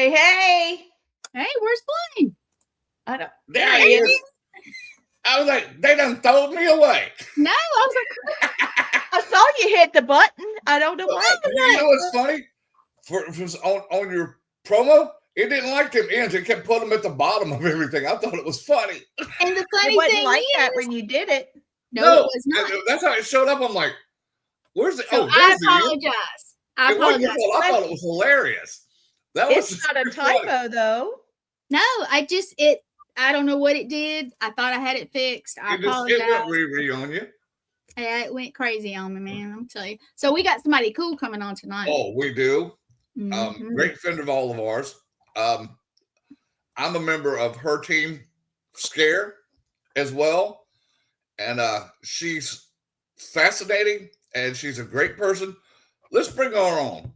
Hey, hey. Hey, where's Blaine? I don't. There he is. I was like, they done throwed me away. No, I was like, I saw you hit the button. I don't know why. You know what's funny? On your promo, it didn't like them ends. It kept putting them at the bottom of everything. I thought it was funny. and the It funny wasn't thing like is, that when you did it. no, it was not. That's how it showed up. I'm like, where's it? So I apologize. I apologize. I thought it was hilarious. It's not a typo, though. No, I don't know what it did. I thought I had it fixed. I apologize. It went re on you. Yeah, it went crazy on me, man. I'm telling you. So we got somebody cool coming on tonight. Oh, we do. Mm-hmm. Great friend of all of ours. I'm a member of her team, Scare, as well. And she's fascinating and she's a great person. Let's bring her on.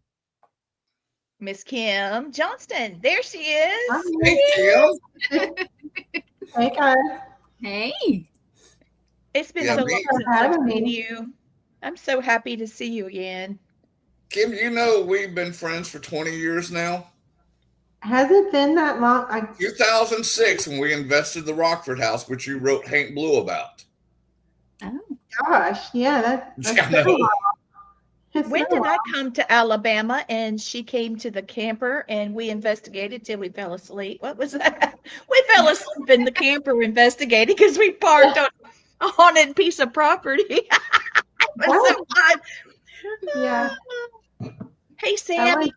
Miss Kim Johnston. There she is. Hey, Kim. Hey, guys. Hey. It's been so long since I've seen you. I'm so happy to see you again. Kim, you know we've been friends for 20 years now. Has it been that long? 2006 when we invested the Rockford house, which you wrote Hank Blue about. Oh. Gosh, yeah. That's When did I come to Alabama and she came to the camper and we investigated till we fell asleep? What was that? We fell asleep in the camper investigating because we parked on a haunted piece of property. It was so fun. Yeah. Hey, Sammy.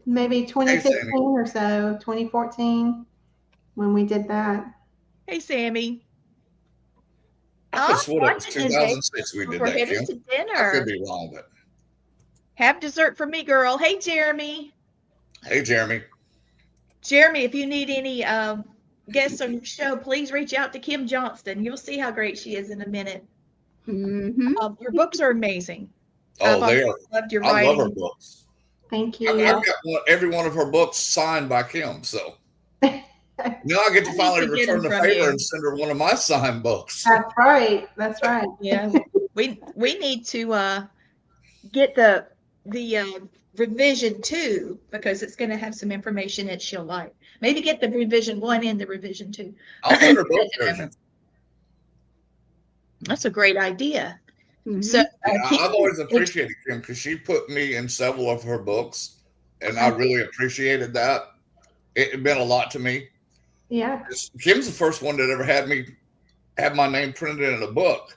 Maybe 2015 or so, 2014, when we did that. Hey, Sammy. I could swear it was 2006 we did We're that, headed Kim. to dinner. I could be wrong, but have dessert for me, girl. Hey, Jeremy. Hey, Jeremy. Jeremy, if you need any guests on your show, please reach out to Kim Johnston. You'll see how great she is in a minute. Mm-hmm. Your books are amazing. Oh, they are. Loved your I writing. love her books. Thank you. I've got every one of her books signed by Kim, so now I get to finally return the favor and send her one of my signed books. That's right. That's right. Yeah, we need to get the revision 2 because it's going to have some information that she'll like. Maybe get the revision 1 and the revision 2. I'll send her both versions. That's a great idea. Mm-hmm. So I've always appreciated Kim because she put me in several of her books, and I really appreciated that. It meant a lot to me. Yeah. Kim's the first one that ever had me have my name printed in a book.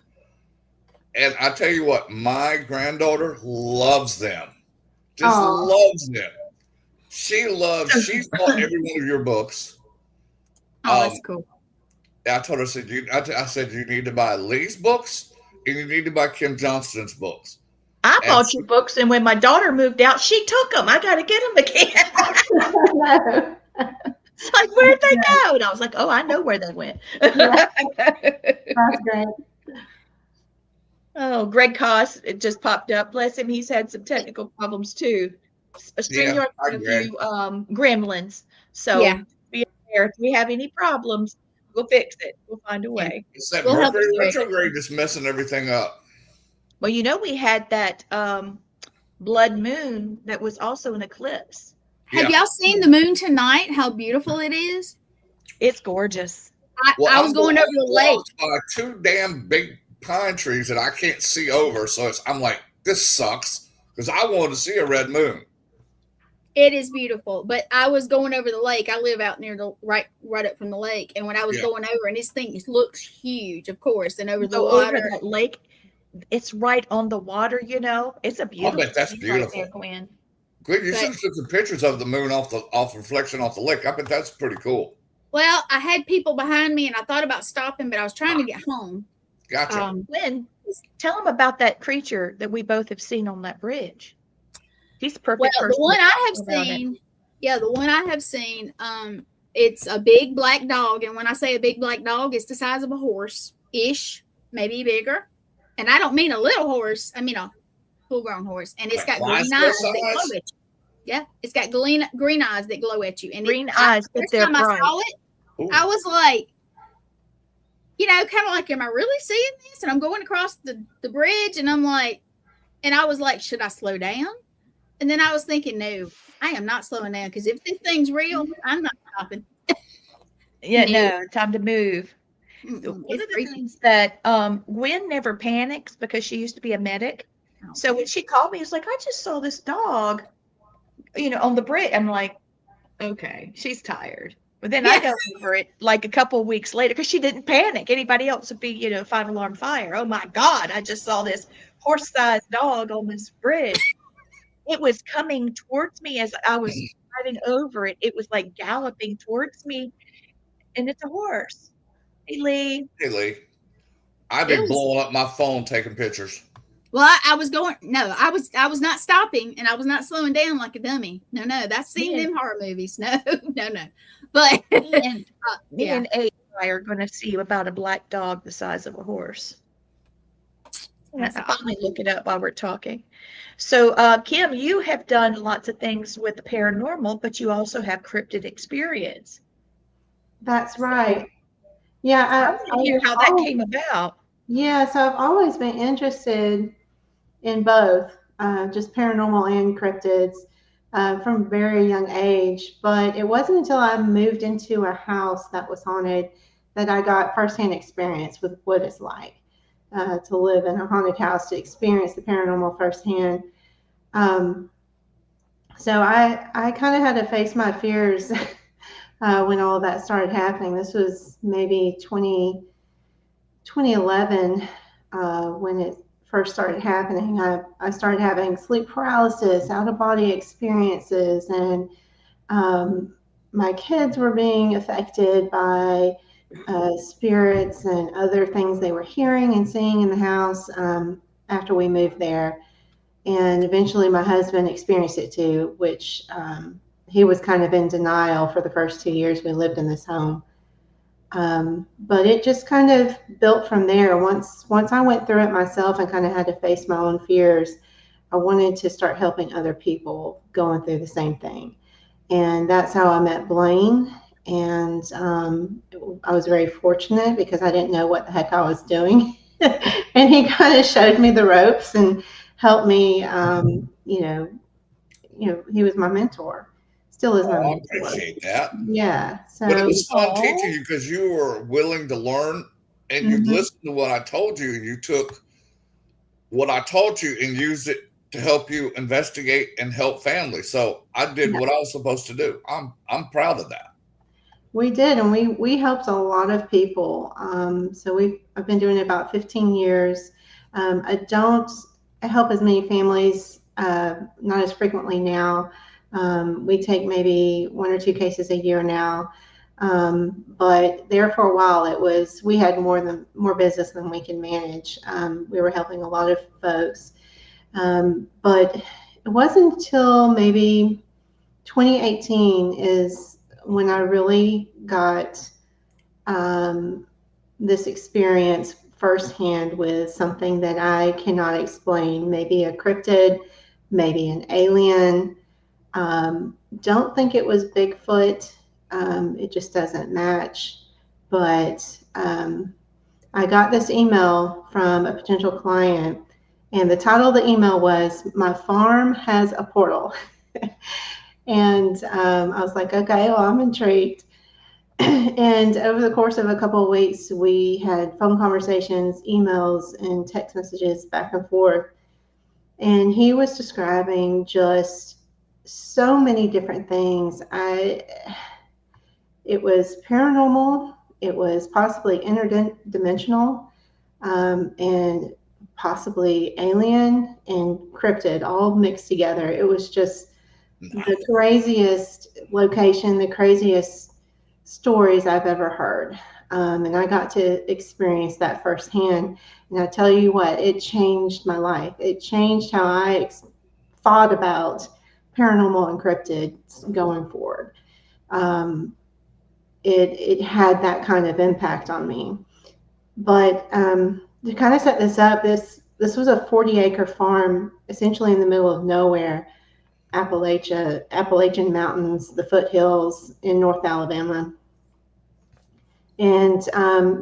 And I tell you what, my granddaughter loves them. Just loves them. She's bought every one of your books. Oh, that's cool. I told her, I said, you need to buy Lee's books and you need to buy Kim Johnston's books. I bought your books, and when my daughter moved out, she took them. I got to get them again. It's like, where'd they go? And I was like, oh, I know where they went. Yeah. That's great. Oh, Greg Koss, it just popped up. Bless him. He's had some technical problems too. A few gremlins. So be aware. If we have any problems, we'll fix it. We'll find a way. It's that Mercury retrograde just messing everything up. Well, we had that blood moon that was also an eclipse. Have y'all seen the moon tonight? How beautiful it is. It's gorgeous. I was going over the lake. By 2 damn big pine trees that I can't see over. So I'm like, this sucks because I wanted to see a red moon. It is beautiful, but I was going over the lake. I live out near the right up from the lake, and when I was going over, and this thing looks huge, of course, and over the water, over that lake, it's right on the water. It's a beautiful. I bet that's beautiful. Right there, Gwen. Gwen, you should have took some pictures of the moon off reflection off the lake. I bet that's pretty cool. Well, I had people behind me, and I thought about stopping, but I was trying to get home. Gotcha. Gwen, tell them about that creature that we both have seen on that bridge. He's the perfect person. The one I have seen, it's a big black dog, and when I say a big black dog, it's the size of a horse-ish, maybe bigger. And I don't mean a little horse; I mean a full-grown horse, and it's got green eyes that glow at you. Yeah, it's got green eyes that glow at you. And green eyes. First time I saw it, I was like, kind of like, am I really seeing this? And I'm going across the bridge, and I'm like, and I was like, should I slow down? And then I was thinking, no, I am not slowing down because if this thing's real, I'm not stopping. Yeah, No. no, time to move. Mm-mm, One it's of the creepy. things that Gwen never panics because she used to be a medic. So when she called me, it's like, I just saw this dog, on the bridge. I'm like, okay, she's tired. But then I Yeah. go over it like a couple of weeks later because she didn't panic. Anybody else would be, five alarm fire. Oh my God, I just saw this horse-sized dog on this bridge. It was coming towards me as I was driving over it. It was like galloping towards me, and it's a horse. Hey, Lee. Hey, Lee, I'd It be was blowing up my phone taking pictures. well, I was going no, I was not stopping and I was not slowing down like a dummy. No, that's seen Me them horror movies. No, no. But and me yeah. and AI are going to see about a black dog the size of a horse. I That's finally look it up while we're talking. So, Kim, you have done lots of things with the paranormal, but you also have cryptid experience. That's So, right. Yeah, I want to hear how that came about. so I've always been interested in both, just paranormal and cryptids, from a very young age. But it wasn't until I moved into a house that was haunted that I got firsthand experience with what it's like to live in a haunted house, to experience the paranormal firsthand. Um, so I kind of had to face my fears when all of that started happening. This was maybe 2011 when it first started happening. I started having sleep paralysis, out of body experiences, and my kids were being affected by spirits and other things they were hearing and seeing in the house after we moved there. And eventually my husband experienced it too, which he was kind of in denial for the first 2 years we lived in this home. But it just kind of built from there. Once I went through it myself and kind of had to face my own fears, I wanted to start helping other people going through the same thing. And that's how I met Blaine. And I was very fortunate because I didn't know what the heck I was doing. And he kind of showed me the ropes and helped me. He was my mentor. Still is my Oh, I mentor. appreciate that. Yeah. But it So, was fun teaching you because you were willing to learn and you mhm. listened to what I told you. You took what I taught you and used it to help you investigate and help families. So I did Yeah, what I was supposed to do. I'm proud of that. we did, and we helped a lot of people. So I've been doing it about 15 years. I don't help as many families, not as frequently now. We take maybe one or two cases a year now. But there for a while, we had more business than we can manage. We were helping a lot of folks, but it wasn't until maybe 2018 is when I really got this experience firsthand with something that I cannot explain. Maybe a cryptid, maybe an alien. Don't think it was Bigfoot. It just doesn't match. But I got this email from a potential client, and the title of the email was "My Farm Has a Portal." And I was like, okay, well, I'm intrigued. And over the course of a couple of weeks, we had phone conversations, emails, and text messages back and forth. And he was describing just so many different things. It was paranormal, it was possibly interdimensional, and possibly alien and cryptid all mixed together. It was just the craziest location, the craziest stories I've ever heard. And I got to experience that firsthand. And I tell you what, it changed my life. It changed how I thought about paranormal and cryptids going forward. Um, it had that kind of impact on me. But to kind of set this up, this was a 40-acre farm, essentially in the middle of nowhere, Appalachian Mountains, the foothills in North Alabama. And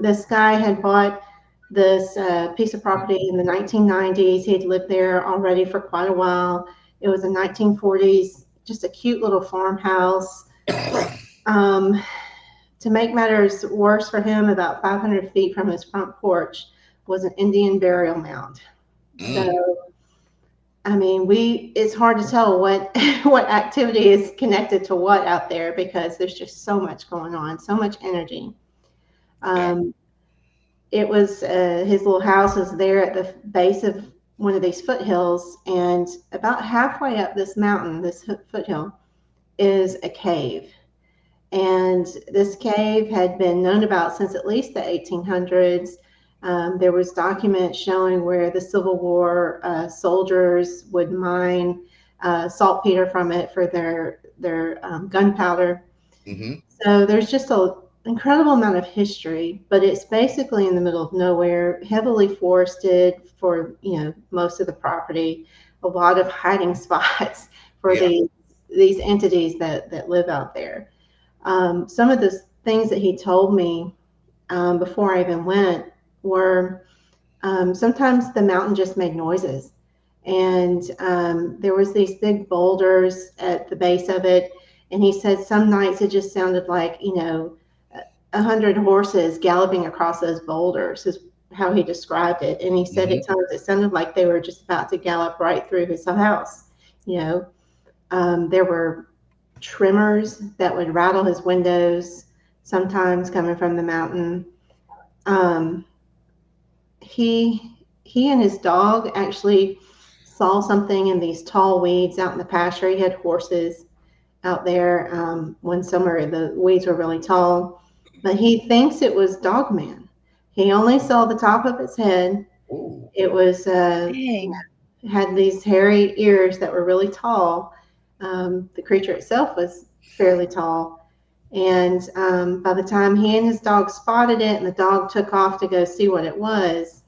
this guy had bought this piece of property in the 1990s. He had lived there already for quite a while. It was a 1940s, just a cute little farmhouse. To make matters worse for him, about 500 feet from his front porch was an Indian burial mound. So, I mean, it's hard to tell what what activity is connected to what out there, because there's just so much going on, so much energy. It was his little house is there at the base of one of these foothills, and about halfway up this mountain, this foothill, is a cave. And this cave had been known about since at least the 1800s. There was documents showing where the Civil War soldiers would mine saltpeter from it for their gunpowder. So there's just an incredible amount of history, but it's basically in the middle of nowhere, heavily forested for most of the property, a lot of hiding spots for these entities that live out there. Some of the things that he told me before I even went were sometimes the mountain just made noises, and there was these big boulders at the base of it, and he said some nights it just sounded like 100 horses galloping across those boulders is how he described it. And he said at times it sounded like they were just about to gallop right through his house. There were tremors that would rattle his windows, sometimes coming from the mountain. He and his dog actually saw something in these tall weeds out in the pasture. He had horses out there one summer. The weeds were really tall, but he thinks it was Dogman. He only saw the top of its head. Ooh. It was had these hairy ears that were really tall. The creature itself was fairly tall. And by the time he and his dog spotted it and the dog took off to go see what it was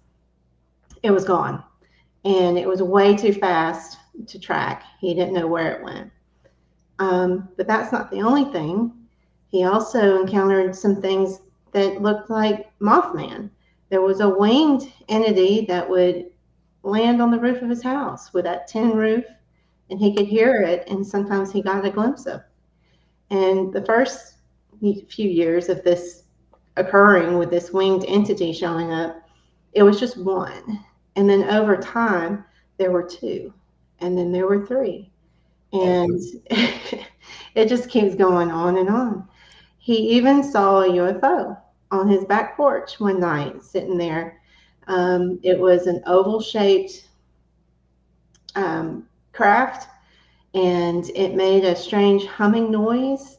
gone. And it was way too fast to track. He didn't know where it went. But that's not the only thing. He also encountered some things that looked like Mothman. There was a winged entity that would land on the roof of his house with that tin roof, and he could hear it, and sometimes he got a glimpse of it. And the first few years of this occurring with this winged entity showing up, it was just one. And then over time, there were two, and then there were three. And it just keeps going on and on. He even saw a UFO on his back porch one night, sitting there. It was an oval-shaped craft, and it made a strange humming noise.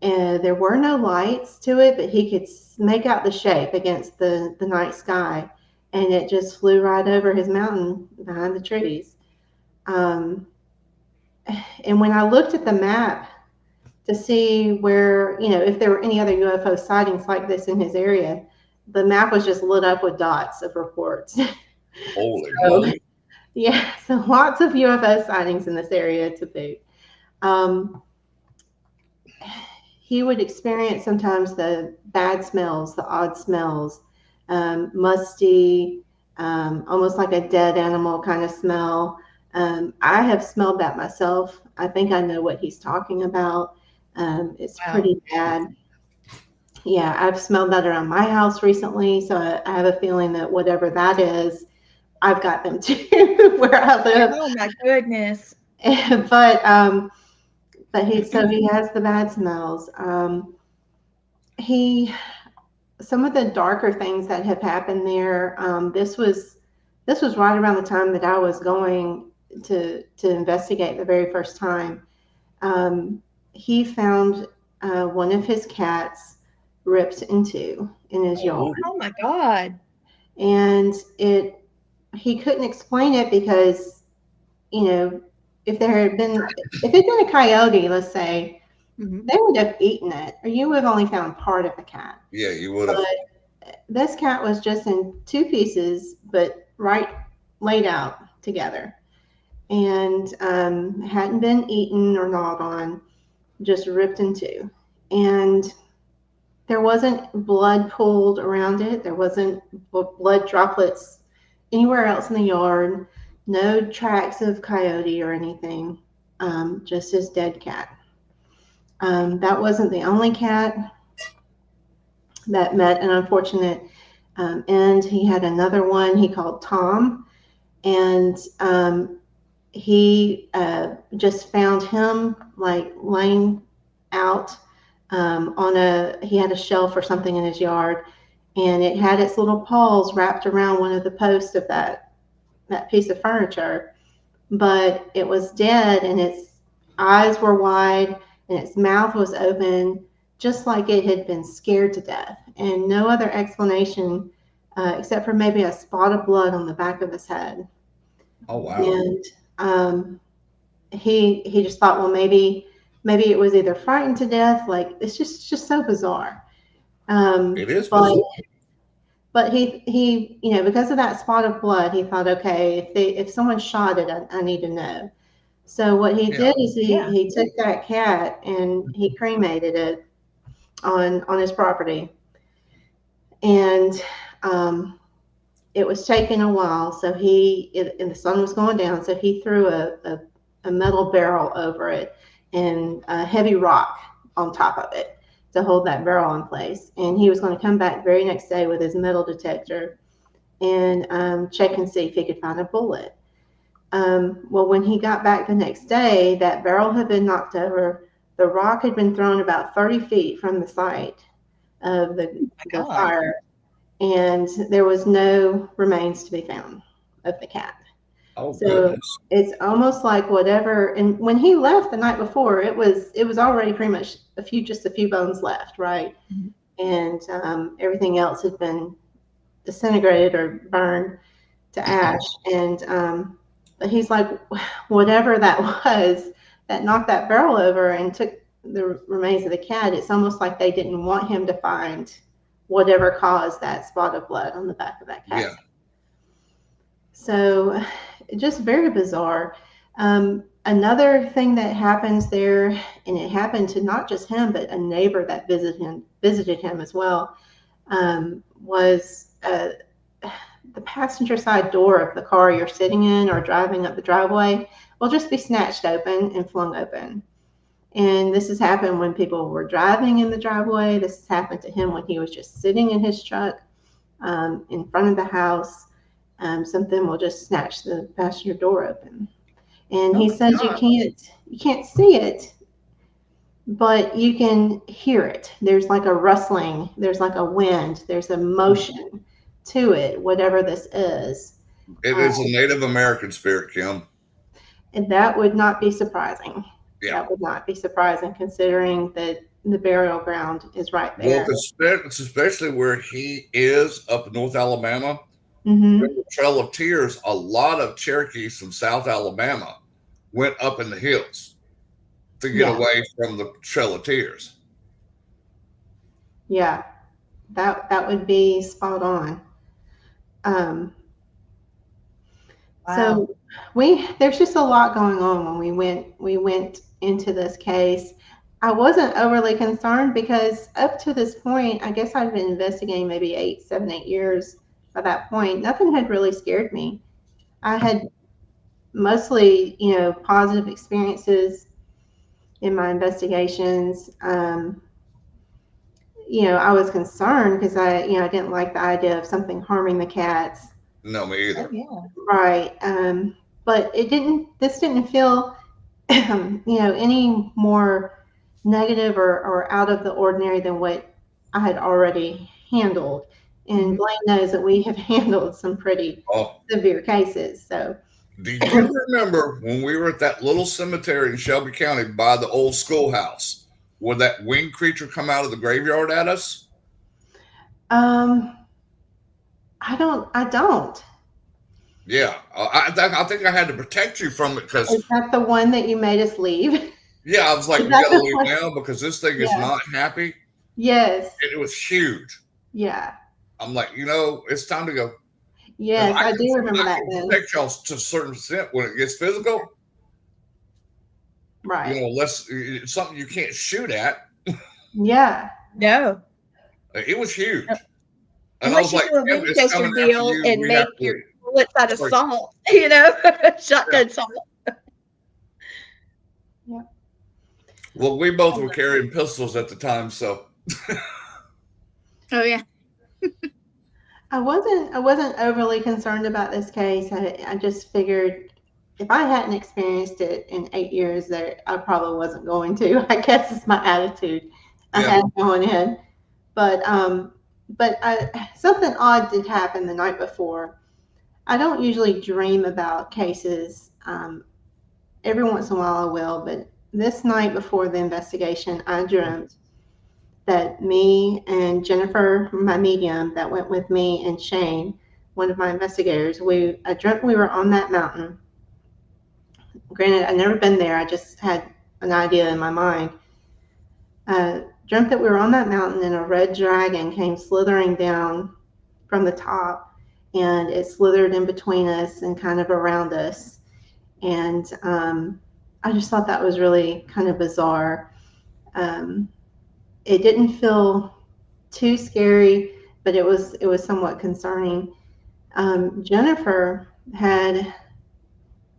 And there were no lights to it, but he could make out the shape against the night sky, and it just flew right over his mountain behind the trees. And when I looked at the map to see where, if there were any other UFO sightings like this in his area, the map was just lit up with dots of reports. Holy moly. Yeah, so lots of UFO sightings in this area to boot. He would experience sometimes the bad smells, the odd smells, musty, almost like a dead animal kind of smell. I have smelled that myself. I think I know what he's talking about. It's pretty bad. Yeah, I've smelled that around my house recently, so I have a feeling that whatever that is, I've got them too where I live. Oh my goodness. But he has the bad smells. Some of the darker things that have happened there. This was right around the time that I was going to investigate the very first time. He found one of his cats ripped in two in his yard. Oh my God. And he couldn't explain it because, if it'd been a coyote, let's say, they would have eaten it, or you would have only found part of the cat. Yeah, you would have. But this cat was just in two pieces, but laid out together, and hadn't been eaten or gnawed on, just ripped in two. And there wasn't blood pooled around it. There wasn't blood droplets anywhere else in the yard. No tracks of coyote or anything, just his dead cat. That wasn't the only cat that met an unfortunate end. He had another one he called Tom, and he just found him like laying out he had a shelf or something in his yard, and it had its little paws wrapped around one of the posts of that piece of furniture, but it was dead, and its eyes were wide and its mouth was open, just like it had been scared to death, and no other explanation except for maybe a spot of blood on the back of his head. Oh wow! And he just thought, well, maybe it was either frightened to death. Like, it's just so bizarre. It is bizarre. But he because of that spot of blood, he thought, okay, if someone shot it, I need to know. So what he did is he took that cat and he cremated it on his property, and it was taking a while. So and the sun was going down, so he threw a metal barrel over it and a heavy rock on top of it to hold that barrel in place. And he was going to come back very next day with his metal detector and check and see if he could find a bullet. Well, when he got back the next day, that barrel had been knocked over. The rock had been thrown about 30 feet from the site of the fire, and there was no remains to be found of the cat. Oh, so goodness. It's almost like whatever. And when he left the night before, it was already pretty much just a few bones left, right? Mm-hmm. And everything else had been disintegrated or burned to ash. And but he's like, whatever that was that knocked that barrel over and took the remains of the cat, it's almost like they didn't want him to find whatever caused that spot of blood on the back of that cat. Yeah. So just very bizarre. Another thing that happens there, and it happened to not just him, but a neighbor that visited him as well, was the passenger side door of the car you're sitting in or driving up the driveway will just be snatched open and flung open. And this has happened when people were driving in the driveway. This has happened to him when he was just sitting in his truck in front of the house. Something will just snatch the passenger door open. And he says you can't see it, but you can hear it. There's like a rustling, there's like a wind, there's a motion to it, whatever this is. It is a Native American spirit, Kim. And that would not be surprising. Yeah. That would not be surprising, considering that the burial ground is right there. Well, especially where he is up in North Alabama. Mm-hmm. The Trail of Tears, a lot of Cherokees from South Alabama went up in the hills to get away from the Trail of Tears. Yeah, that would be spot on. Wow. So there's just a lot going on when we went into this case. I wasn't overly concerned because up to this point, I guess I've been investigating maybe 7, 8 years. By that point, nothing had really scared me. I had mostly, positive experiences in my investigations. I was concerned because I didn't like the idea of something harming the cats. No, me either. Yeah. Right. But this didn't feel, any more negative or out of the ordinary than what I had already handled. And Blaine knows that we have handled some pretty severe cases. So, do you remember when we were at that little cemetery in Shelby County by the old schoolhouse, where that winged creature come out of the graveyard at us? I don't. Yeah, I think I had to protect you from it because. Is that the one that you made us leave? Yeah, I was like, we gotta leave now because this thing is not happy. Yes. And it was huge. Yeah. I'm like, it's time to go. Yes, I do remember that. Protect y'all to a certain extent when it gets physical. Right. It's something you can't shoot at. Yeah. No. It was huge. And I was like, it's coming deal and make your bullets out of Sorry. salt, shotgun salt. Yeah. Well, we both were carrying pistols at the time, so. Oh yeah. I wasn't overly concerned about this case. I just figured if I hadn't experienced it in 8 years, that I probably wasn't going to. I guess it's my attitude I had going in. But something odd did happen the night before. I don't usually dream about cases. Every once in a while I will, but this night before the investigation, I dreamt that me and Jennifer, my medium that went with me, and Shane, one of my investigators, I dreamt we were on that mountain. Granted, I'd never been there. I just had an idea in my mind. Dreamt that we were on that mountain and a red dragon came slithering down from the top, and it slithered in between us and kind of around us. And I just thought that was really kind of bizarre. It didn't feel too scary, but it was somewhat concerning. Jennifer had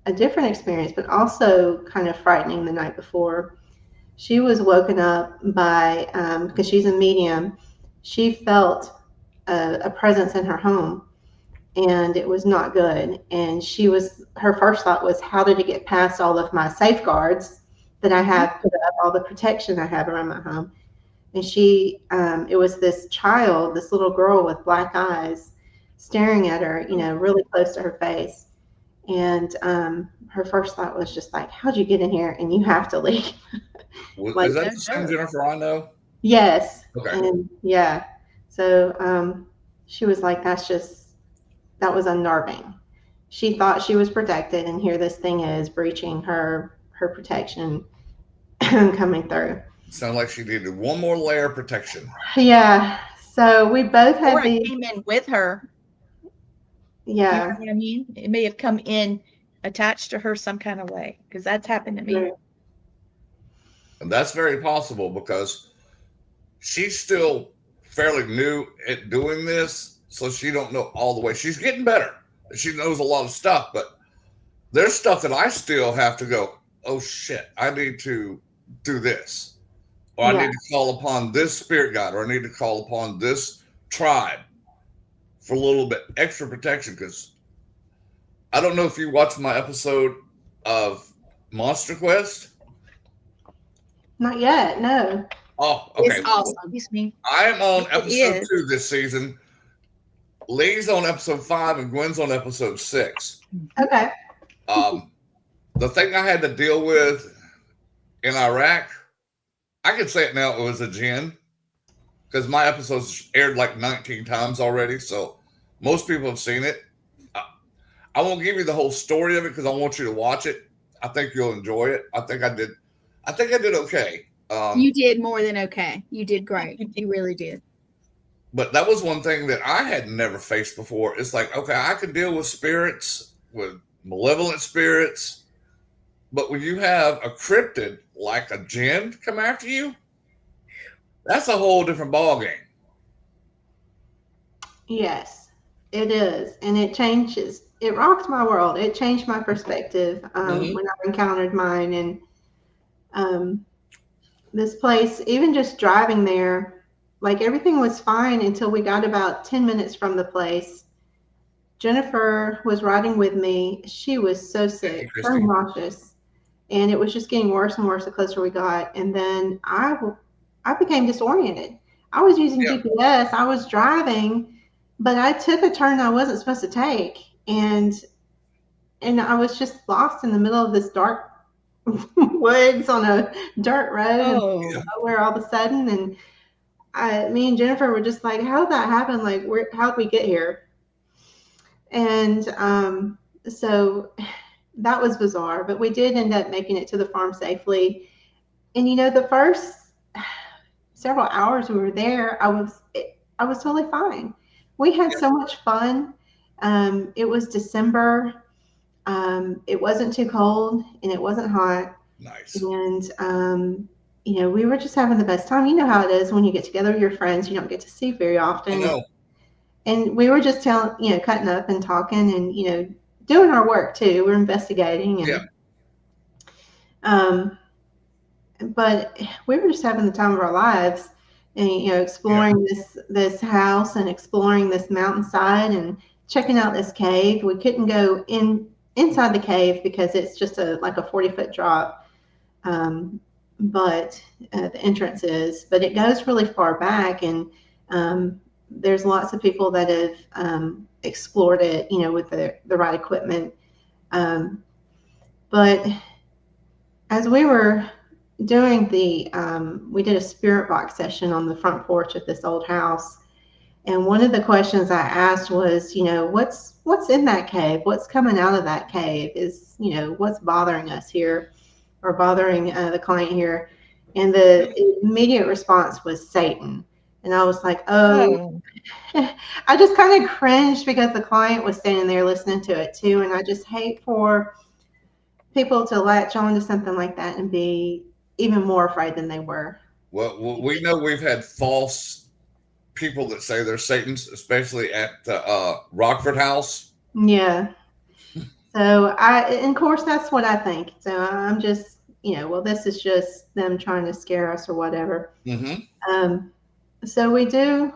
a different experience, but also kind of frightening the night before. She was woken up by, because she's a medium, she felt a presence in her home, and it was not good. And her first thought was, how did it get past all of my safeguards that I have put up, all the protection I have around my home? And it was this child, this little girl with black eyes staring at her, really close to her face. And her first thought was just like, how'd you get in here? And you have to leave. Is that the same Jennifer I know? Yes. Okay. And yeah. So she was like, that was unnerving. She thought she was protected, and here this thing is breaching her protection coming through. Sounded like she needed one more layer of protection. Yeah. So we both had Or it came in with her. Yeah. You know what I mean? It may have come in attached to her some kind of way, because that's happened to me. Right. And that's very possible, because she's still fairly new at doing this, so she don't know all the way. She's getting better. She knows a lot of stuff, but there's stuff that I still have to go, oh shit, I need to do this. Or I need to call upon this spirit guide, or I need to call upon this tribe for a little bit extra protection. Because I don't know if you watched my episode of Monster Quest. Not yet, no. Oh, okay. It's awesome. I am on episode 2 this season. Lee's on episode 5 and Gwen's on episode 6. Okay. The thing I had to deal with in Iraq, I can say it now, it was a jinn, because my episodes aired like 19 times already, so most people have seen it. I won't give you the whole story of it because I want you to watch it. I think you'll enjoy it. I think I did okay. You did more than okay. You did great. You really did. But that was one thing that I had never faced before. It's like, okay, I can deal with spirits, with malevolent spirits, but when you have a cryptid like a jinn come after you, that's a whole different ballgame. Yes, it is. And it changes. It rocked my world. It changed my perspective when I encountered mine. And this place, even just driving there, like everything was fine until we got about 10 minutes from the place. Jennifer was riding with me. She was so sick, so nauseous. And it was just getting worse and worse the closer we got. And then I became disoriented. I was using GPS. I was driving, but I took a turn I wasn't supposed to take. And I was just lost in the middle of this dark woods on a dirt road and nowhere all of a sudden. And me and Jennifer were just like, how did that happen? Like, how did we get here? And so that was bizarre, but we did end up making it to the farm safely. And the first several hours we were there, I was totally fine. We had so much fun. It was December. It wasn't too cold and it wasn't hot. Nice. And we were just having the best time. You know how it is when you get together with your friends, you don't get to see very often. I know. and we were just cutting up and talking and, doing our work too. We're investigating and, but we were just having the time of our lives and, exploring this house and exploring this mountainside and checking out this cave. We couldn't go inside the cave because it's just like a 40-foot drop. But the entrance is, but it goes really far back, and there's lots of people that have explored it, with the right equipment. But as we were doing we did a spirit box session on the front porch of this old house. And one of the questions I asked was, what's in that cave? What's coming out of that cave? Is, what's bothering us here or bothering the client here? And the immediate response was Satan. And I was like, oh. I just kind of cringed because the client was standing there listening to it too. And I just hate for people to latch on to something like that and be even more afraid than they were. Well, we know we've had false people that say they're Satans, especially at the Rockford House. Yeah. So and of course, that's what I think. So I'm just, well, this is just them trying to scare us or whatever. Mm-hmm. So we do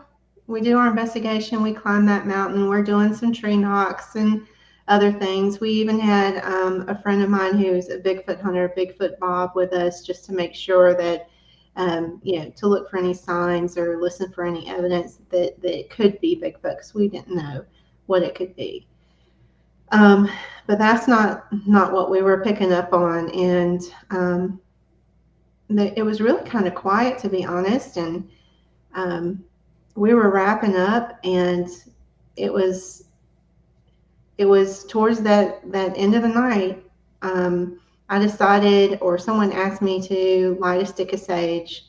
our investigation. We climb that mountain. We're doing some tree knocks and other things. We even had a friend of mine who's a Bigfoot hunter, Bigfoot Bob, with us just to make sure that, to look for any signs or listen for any evidence that it could be Bigfoot, because we didn't know what it could be. But that's not what we were picking up on. And it was really kind of quiet, to be honest. And we were wrapping up, and it was towards that end of the night. I decided, or someone asked me to light a stick of sage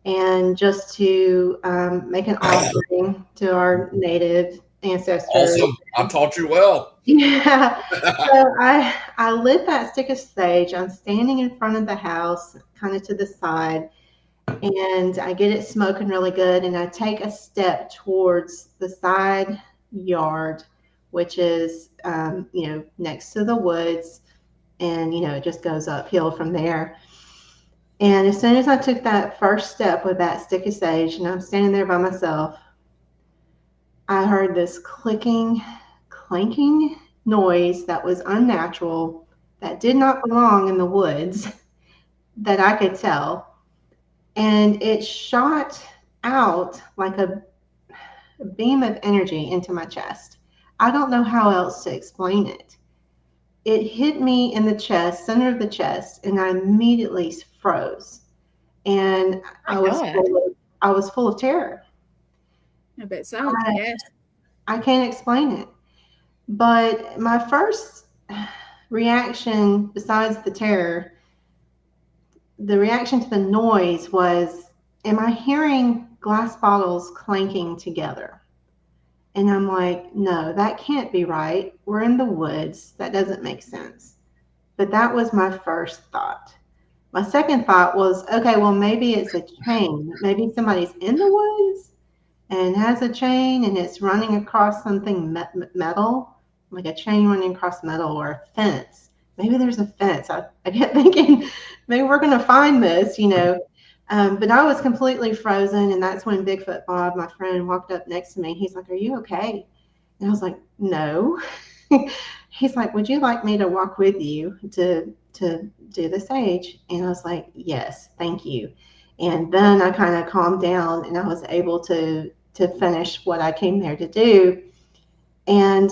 and just to make an offering to our native ancestors. Awesome. I taught you well. Yeah. So I lit that stick of sage. I'm standing in front of the house, kind of to the side, and I get it smoking really good. And I take a step towards the side yard, which is, next to the woods, and, it just goes uphill from there. And as soon as I took that first step with that stick of sage, and I'm standing there by myself, I heard this clicking, clanking noise that was unnatural, that did not belong in the woods, that I could tell. And it shot out like a beam of energy into my chest. I don't know how else to explain it. It hit me in the chest, center of the chest, and I immediately froze. And I was full of terror. I bet so. Yes. I can't explain it. But my first reaction, besides the terror, the reaction to the noise was, am I hearing glass bottles clanking together? And I'm like, no, that can't be right. We're in the woods. That doesn't make sense. But that was my first thought. My second thought was, okay, well, maybe it's a chain. Maybe somebody's in the woods and has a chain and it's running across something metal, like a chain running across metal, or a fence. Maybe there's a fence. I kept thinking, maybe we're going to find this, But I was completely frozen, and that's when Bigfoot Bob, my friend, walked up next to me. He's like, "Are you okay?" And I was like, "No." He's like, "Would you like me to walk with you to do the sage?" And I was like, "Yes, thank you." And then I kind of calmed down, and I was able to finish what I came there to do. And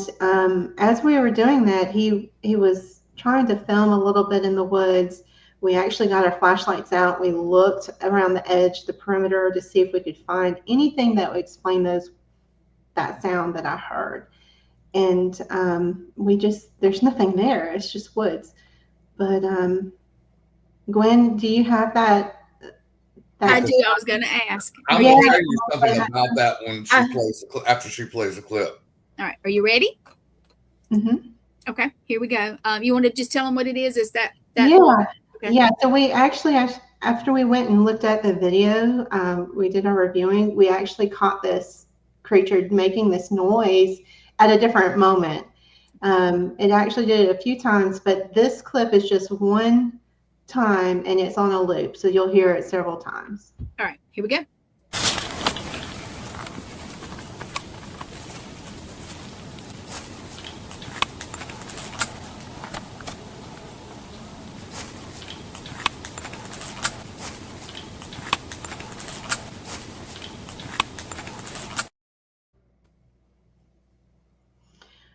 as we were doing that, he was trying to film a little bit in the woods. We actually got our flashlights out. We looked around the edge, the perimeter, to see if we could find anything that would explain that sound that I heard. And there's nothing there. It's just woods. But Gwen, do you have that? I do. I was going to ask. I'm going to tell you something about that when after she plays the clip. All right. Are you ready? Mm-hmm. Okay. Here we go. You want to just tell them what it is? Is that? Yeah. Okay. Yeah. So we actually, after we went and looked at the video, we did our reviewing. We actually caught this creature making this noise at a different moment. It actually did it a few times, but this clip is just one time and it's on a loop. So you'll hear it several times. All right, here we go.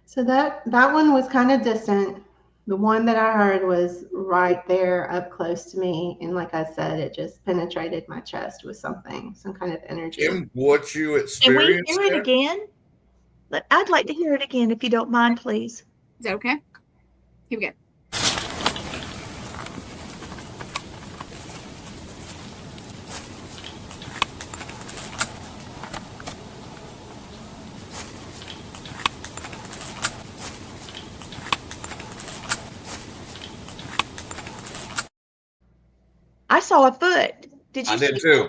So that one was kind of distant. The one that I heard was right there up close to me. And like I said, it just penetrated my chest with something, some kind of energy. Kim, what you Can we experienced hear it there? again? I'd like to hear it again if you don't mind, please. Is that okay? Here we go. I saw a foot. Did you I see did too.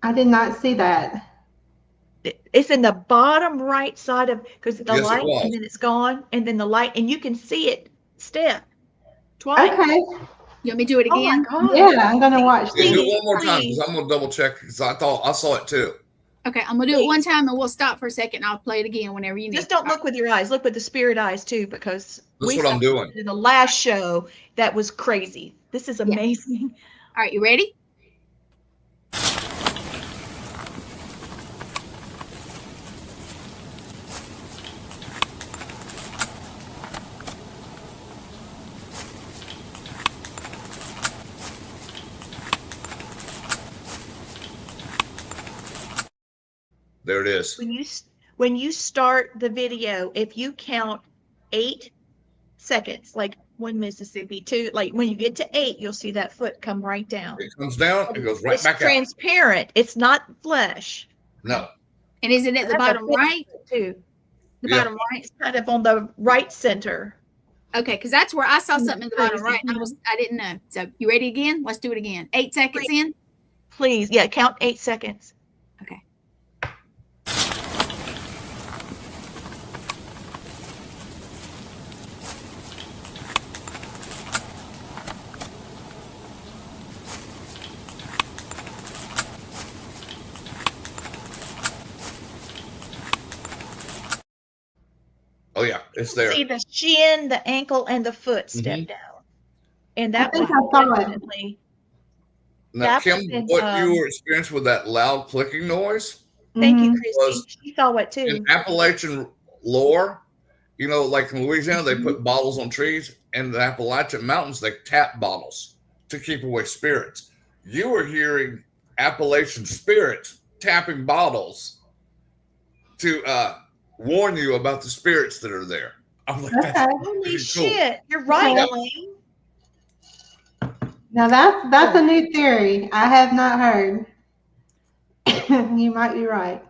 I did not see that. it? It's in the bottom right side of, because the Yes, it light was. and then it's gone, and then the light, and you can see it step twice. Okay. You want me to do it Oh my again? God. Yeah, I'm going to watch Yeah, this. do it one more time Please. because I'm gonna double check because I thought I saw it too. Okay, I'm gonna do it one time and we'll stop for a second and I'll play it again whenever you need. Just don't look with your eyes. Look with the spirit eyes too, because That's we what I'm saw doing. it in the last show that was crazy. This is amazing. All right, you ready? There it is. When you start the video, if you count 8 seconds, like 1 Mississippi, 2, like when you get to 8, you'll see that foot come right down. It comes down, it goes right It's back out. transparent. It's not flesh. No. And is it at the That's a bottom big right? foot, too. The Yeah. bottom right? It's kind of on the right center. Okay, because that's where I saw Isn't something in the that bottom crazy? right. I didn't know. So you ready again? Let's do it again. 8 seconds in. Please, yeah, count 8 seconds. Okay. Oh yeah, it's there. See the shin, the ankle, and the foot step Mhm. down. And I that think was I saw it. definitely, Now, that Kim, was in, what you were experiencing with that loud clicking noise thank you, Mhm. Christy. was She saw it too. in Appalachian lore. You know, like in Louisiana, they put bottles on trees. In the Appalachian Mountains, they tap bottles to keep away spirits. You were hearing Appalachian spirits tapping bottles to warn you about the spirits that are there. I'm like, that's Okay. Holy pretty cool. shit. You're right, Yeah. Elaine. Now that's a new theory I have not heard. You might be right.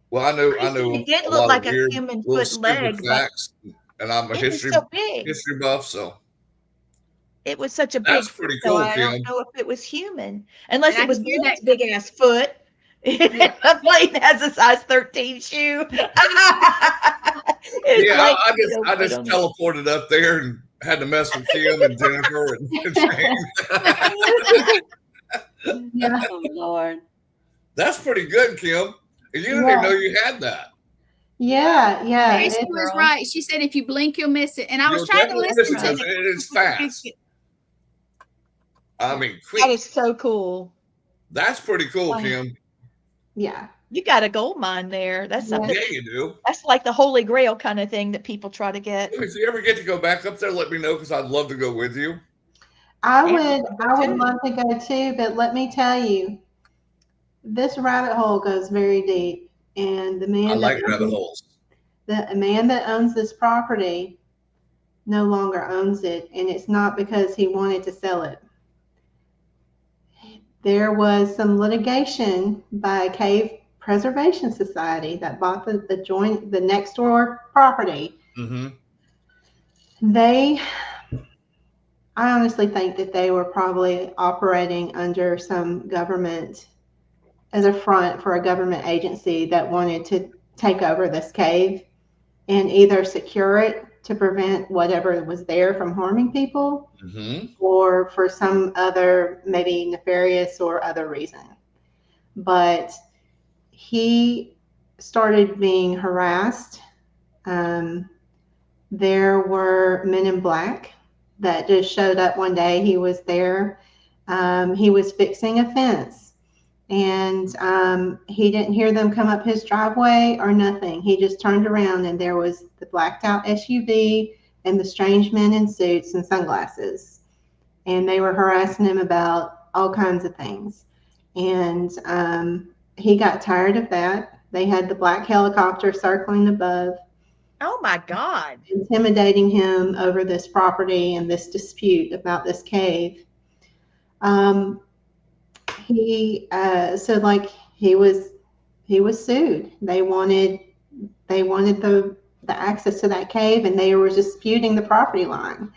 Well, I know It did a look lot like of a weird human little foot stupid leg, but facts, and I'm a it was history so big. buff, so It was such a that's big foot, pretty so cool, I don't Kim. know if it was human, unless And it I was can hear Bill's that. big ass foot. Yeah. Blaine has a size 13 shoe. It's Yeah, like, I you know, just foot on it. teleported up there and had to mess with Kim and Jennifer and Shane. Yeah. Oh Lord. That's pretty good, Kim. You didn't Yeah. even know you had that. Yeah. Yeah. Hey, Tracy It, was girl. right. She said if you blink, you'll miss it. And I was You'll trying to definitely listen miss it to because it. it is fast. I mean, That quick. is so cool. That's pretty cool, Wow. Kim. yeah. You got a gold mine there. That's Yeah. something. Yeah, you do. That's like the Holy Grail kind of thing that people try to get. If you ever get to go back up there, let me know because I'd love to go with you. I Yeah, would too. love to go too, but let me tell you, this rabbit hole goes very deep. And I like rabbit holes. the man that owns this property no longer owns it, and it's not because he wanted to sell it. There was some litigation by a cave preservation society that bought the next door property. Mm-hmm. I honestly think that they were probably operating under some government as a front for a government agency that wanted to take over this cave and either secure it to prevent whatever was there from harming people, or for some other maybe nefarious or other reason. But he started being harassed. There were men in black that just showed up one day. He was there. He was fixing a fence, and he didn't hear them come up his driveway or nothing. He just turned around, and there was the blacked out SUV and the strange men in suits and sunglasses. And they were harassing him about all kinds of things. And he got tired of that. They had the black helicopter circling above. Oh my God. Intimidating him over this property and this dispute about this cave. He was sued. They wanted the access to that cave, and they were disputing the property line.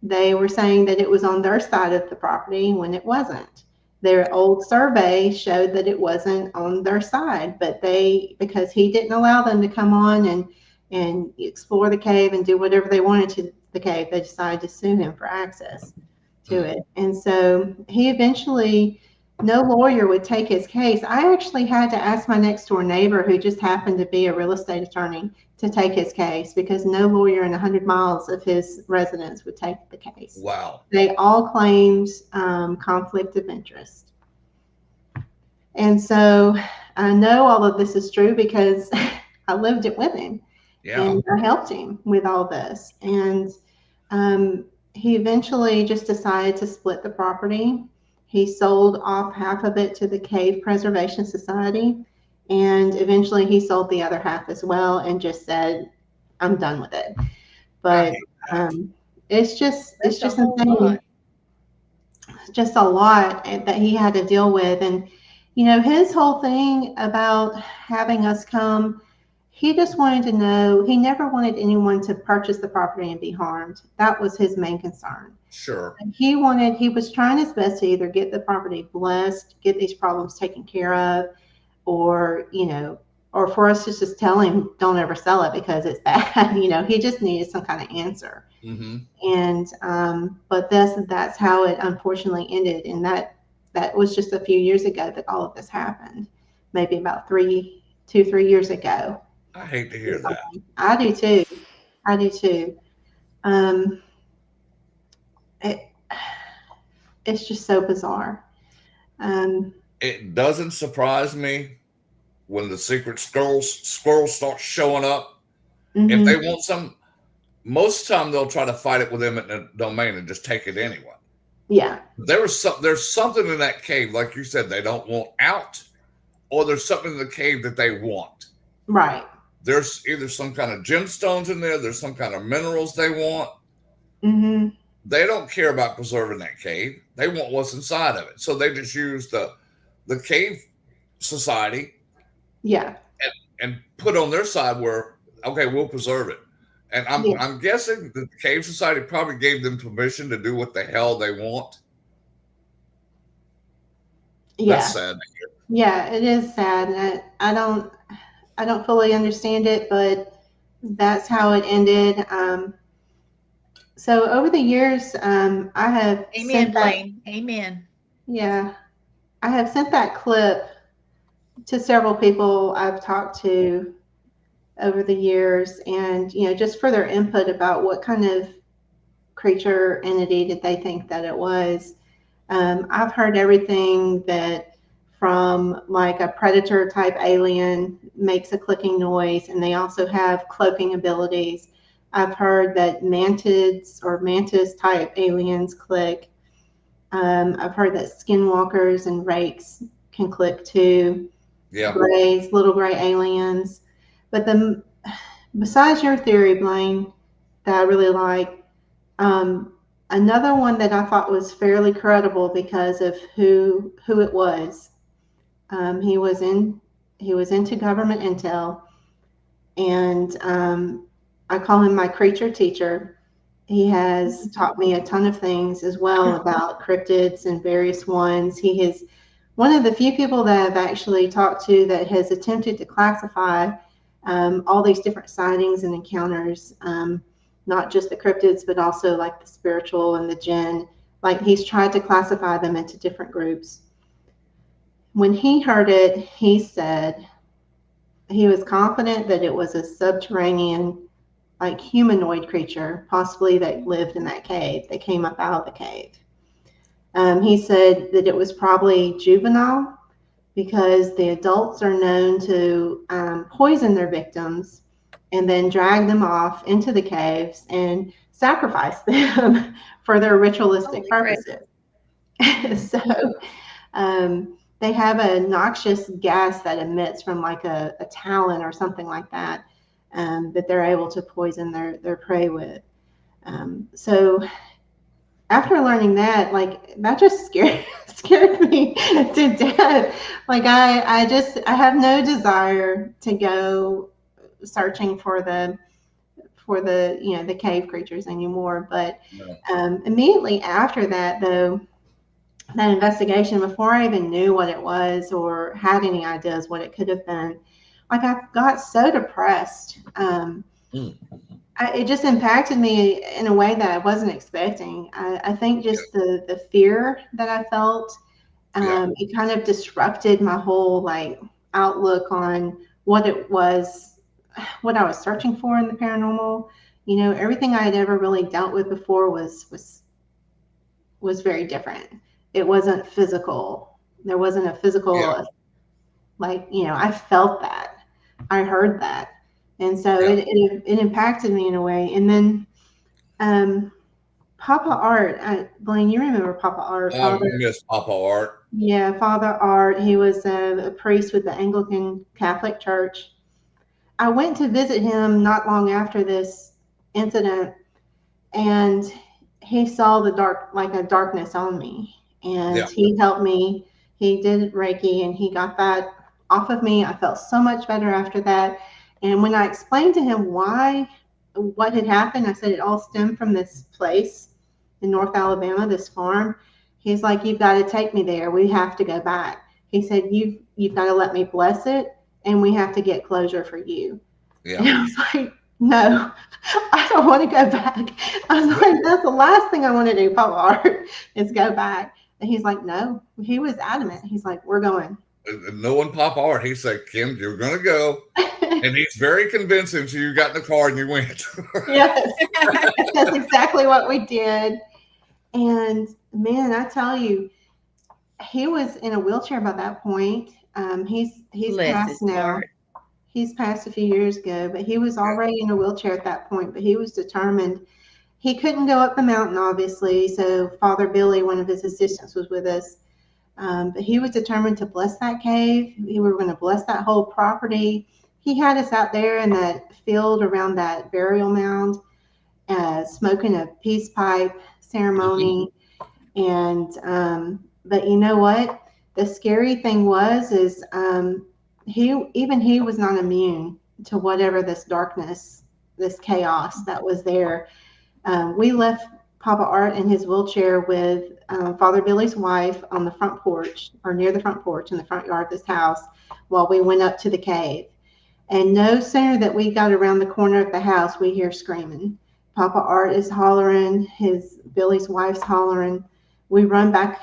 They were saying that it was on their side of the property when it wasn't. Their old survey showed that it wasn't on their side, but because he didn't allow them to come on and explore the cave and do whatever they wanted to the cave, they decided to sue him for access to it. And so he eventually, no lawyer would take his case. I actually had to ask my next door neighbor, who just happened to be a real estate attorney, to take his case, because no lawyer in 100 miles of his residence would take the case. Wow. They all claimed conflict of interest. And so I know all of this is true because I lived it with him. Yeah. And I helped him with all this. And he eventually just decided to split the property. He sold off half of it to the Cave Preservation Society, and eventually he sold the other half as well and just said, I'm done with it. But it's just insane. Just a lot that he had to deal with. And, you know, his whole thing about having us come, he just wanted to know, he never wanted anyone to purchase the property and be harmed. That was his main concern. Sure. And he was trying his best to either get the property blessed, get these problems taken care of, or, you know, or for us to just tell him, don't ever sell it because it's bad. You know, he just needed some kind of answer. And, but that's how it unfortunately ended. And that was just a few years ago that all of this happened, maybe about 3 years ago. I hate to hear that. I do too. It's just so bizarre. It doesn't surprise me when the secret squirrels start showing up. If they want some, most of the time they'll try to fight it with them in the domain and just take it anyway. Yeah. There's something in that cave, like you said, they don't want out, or there's something in the cave that they want. Right. There's either some kind of gemstones in there, there's some kind of minerals they want. They don't care about preserving that cave. They want what's inside of it. So they just use the cave society, and put on their side where, okay, we'll preserve it. And I'm guessing that the cave society probably gave them permission to do what the hell they want. That's sad to hear. Yeah, it is sad. I don't fully understand it, but that's how it ended. So over the years, I have Amen, Blaine. Amen. Yeah, I have sent that clip to several people I've talked to over the years, and, you know, just for their input about what kind of creature entity did they think that it was. I've heard everything that from like a predator type alien makes a clicking noise, and they also have cloaking abilities. I've heard that mantids or mantis type aliens click. I've heard that skinwalkers and rakes can click too. Yeah. Little gray aliens. But besides your theory, Blaine, that I really like, another one that I thought was fairly credible because of who it was. He was into government intel, and I call him my creature teacher. He has taught me a ton of things as well about cryptids and various ones. He has one of the few people that I've actually talked to that has attempted to classify all these different sightings and encounters, not just the cryptids, but also like the spiritual and the jinn. Like he's tried to classify them into different groups. When he heard it, he said he was confident that it was a subterranean, like humanoid creature, possibly that lived in that cave, that came up out of the cave. He said that it was probably juvenile because the adults are known to poison their victims and then drag them off into the caves and sacrifice them for their ritualistic purposes. So they have a noxious gas that emits from like a talon or something like that, that they're able to poison their prey with. So after learning that, like that just scared me to death. Like I have no desire to go searching for the the cave creatures anymore. But immediately after that, though, that investigation, before I even knew what it was or had any ideas what it could have been, like I got so depressed. It just impacted me in a way that I wasn't expecting. I think just the fear that I felt, it kind of disrupted my whole like outlook on what it was, what I was searching for in the paranormal. You know, everything I had ever really dealt with before was very different. It wasn't physical. There wasn't a physical, like, you know, I felt that. I heard that. And so it impacted me in a way. And then Papa Art, Blaine, you remember Papa Art? I miss Papa Art. Yeah, Father Art. He was a priest with the Anglican Catholic Church. I went to visit him not long after this incident, and he saw the darkness on me. And he helped me. He did Reiki, and he got that off of me. I felt so much better after that. And when I explained to him what had happened, I said it all stemmed from this place in North Alabama, this farm. He's like, "You've got to take me there. We have to go back." He said, "You've got to let me bless it, and we have to get closure for you." Yeah. And I was like, "No, I don't want to go back." I was like, "That's the last thing I want to do, Papa Art, is go back." And he's like, "No." He was adamant. He's like, "We're going." Knowing Papa Art, he said, "Kim, you're going to go." And he's very convincing. So you got in the car and you went. Yes, that's exactly what we did. And man, I tell you, he was in a wheelchair by that point. He's passed now. He's passed a few years ago, but he was already in a wheelchair at that point. But he was determined. He couldn't go up the mountain, obviously. So Father Billy, one of his assistants, was with us. But he was determined to bless that cave. We were going to bless that whole property. He had us out there in that field around that burial mound, smoking a peace pipe ceremony. And but you know what? The scary thing is he was not immune to whatever this darkness, this chaos that was there. We left Papa Art in his wheelchair with Father Billy's wife on the front porch, or near the front porch in the front yard of this house, while we went up to the cave. And no sooner that we got around the corner of the house, we hear screaming. Papa Art is hollering, Billy's wife's hollering. We run back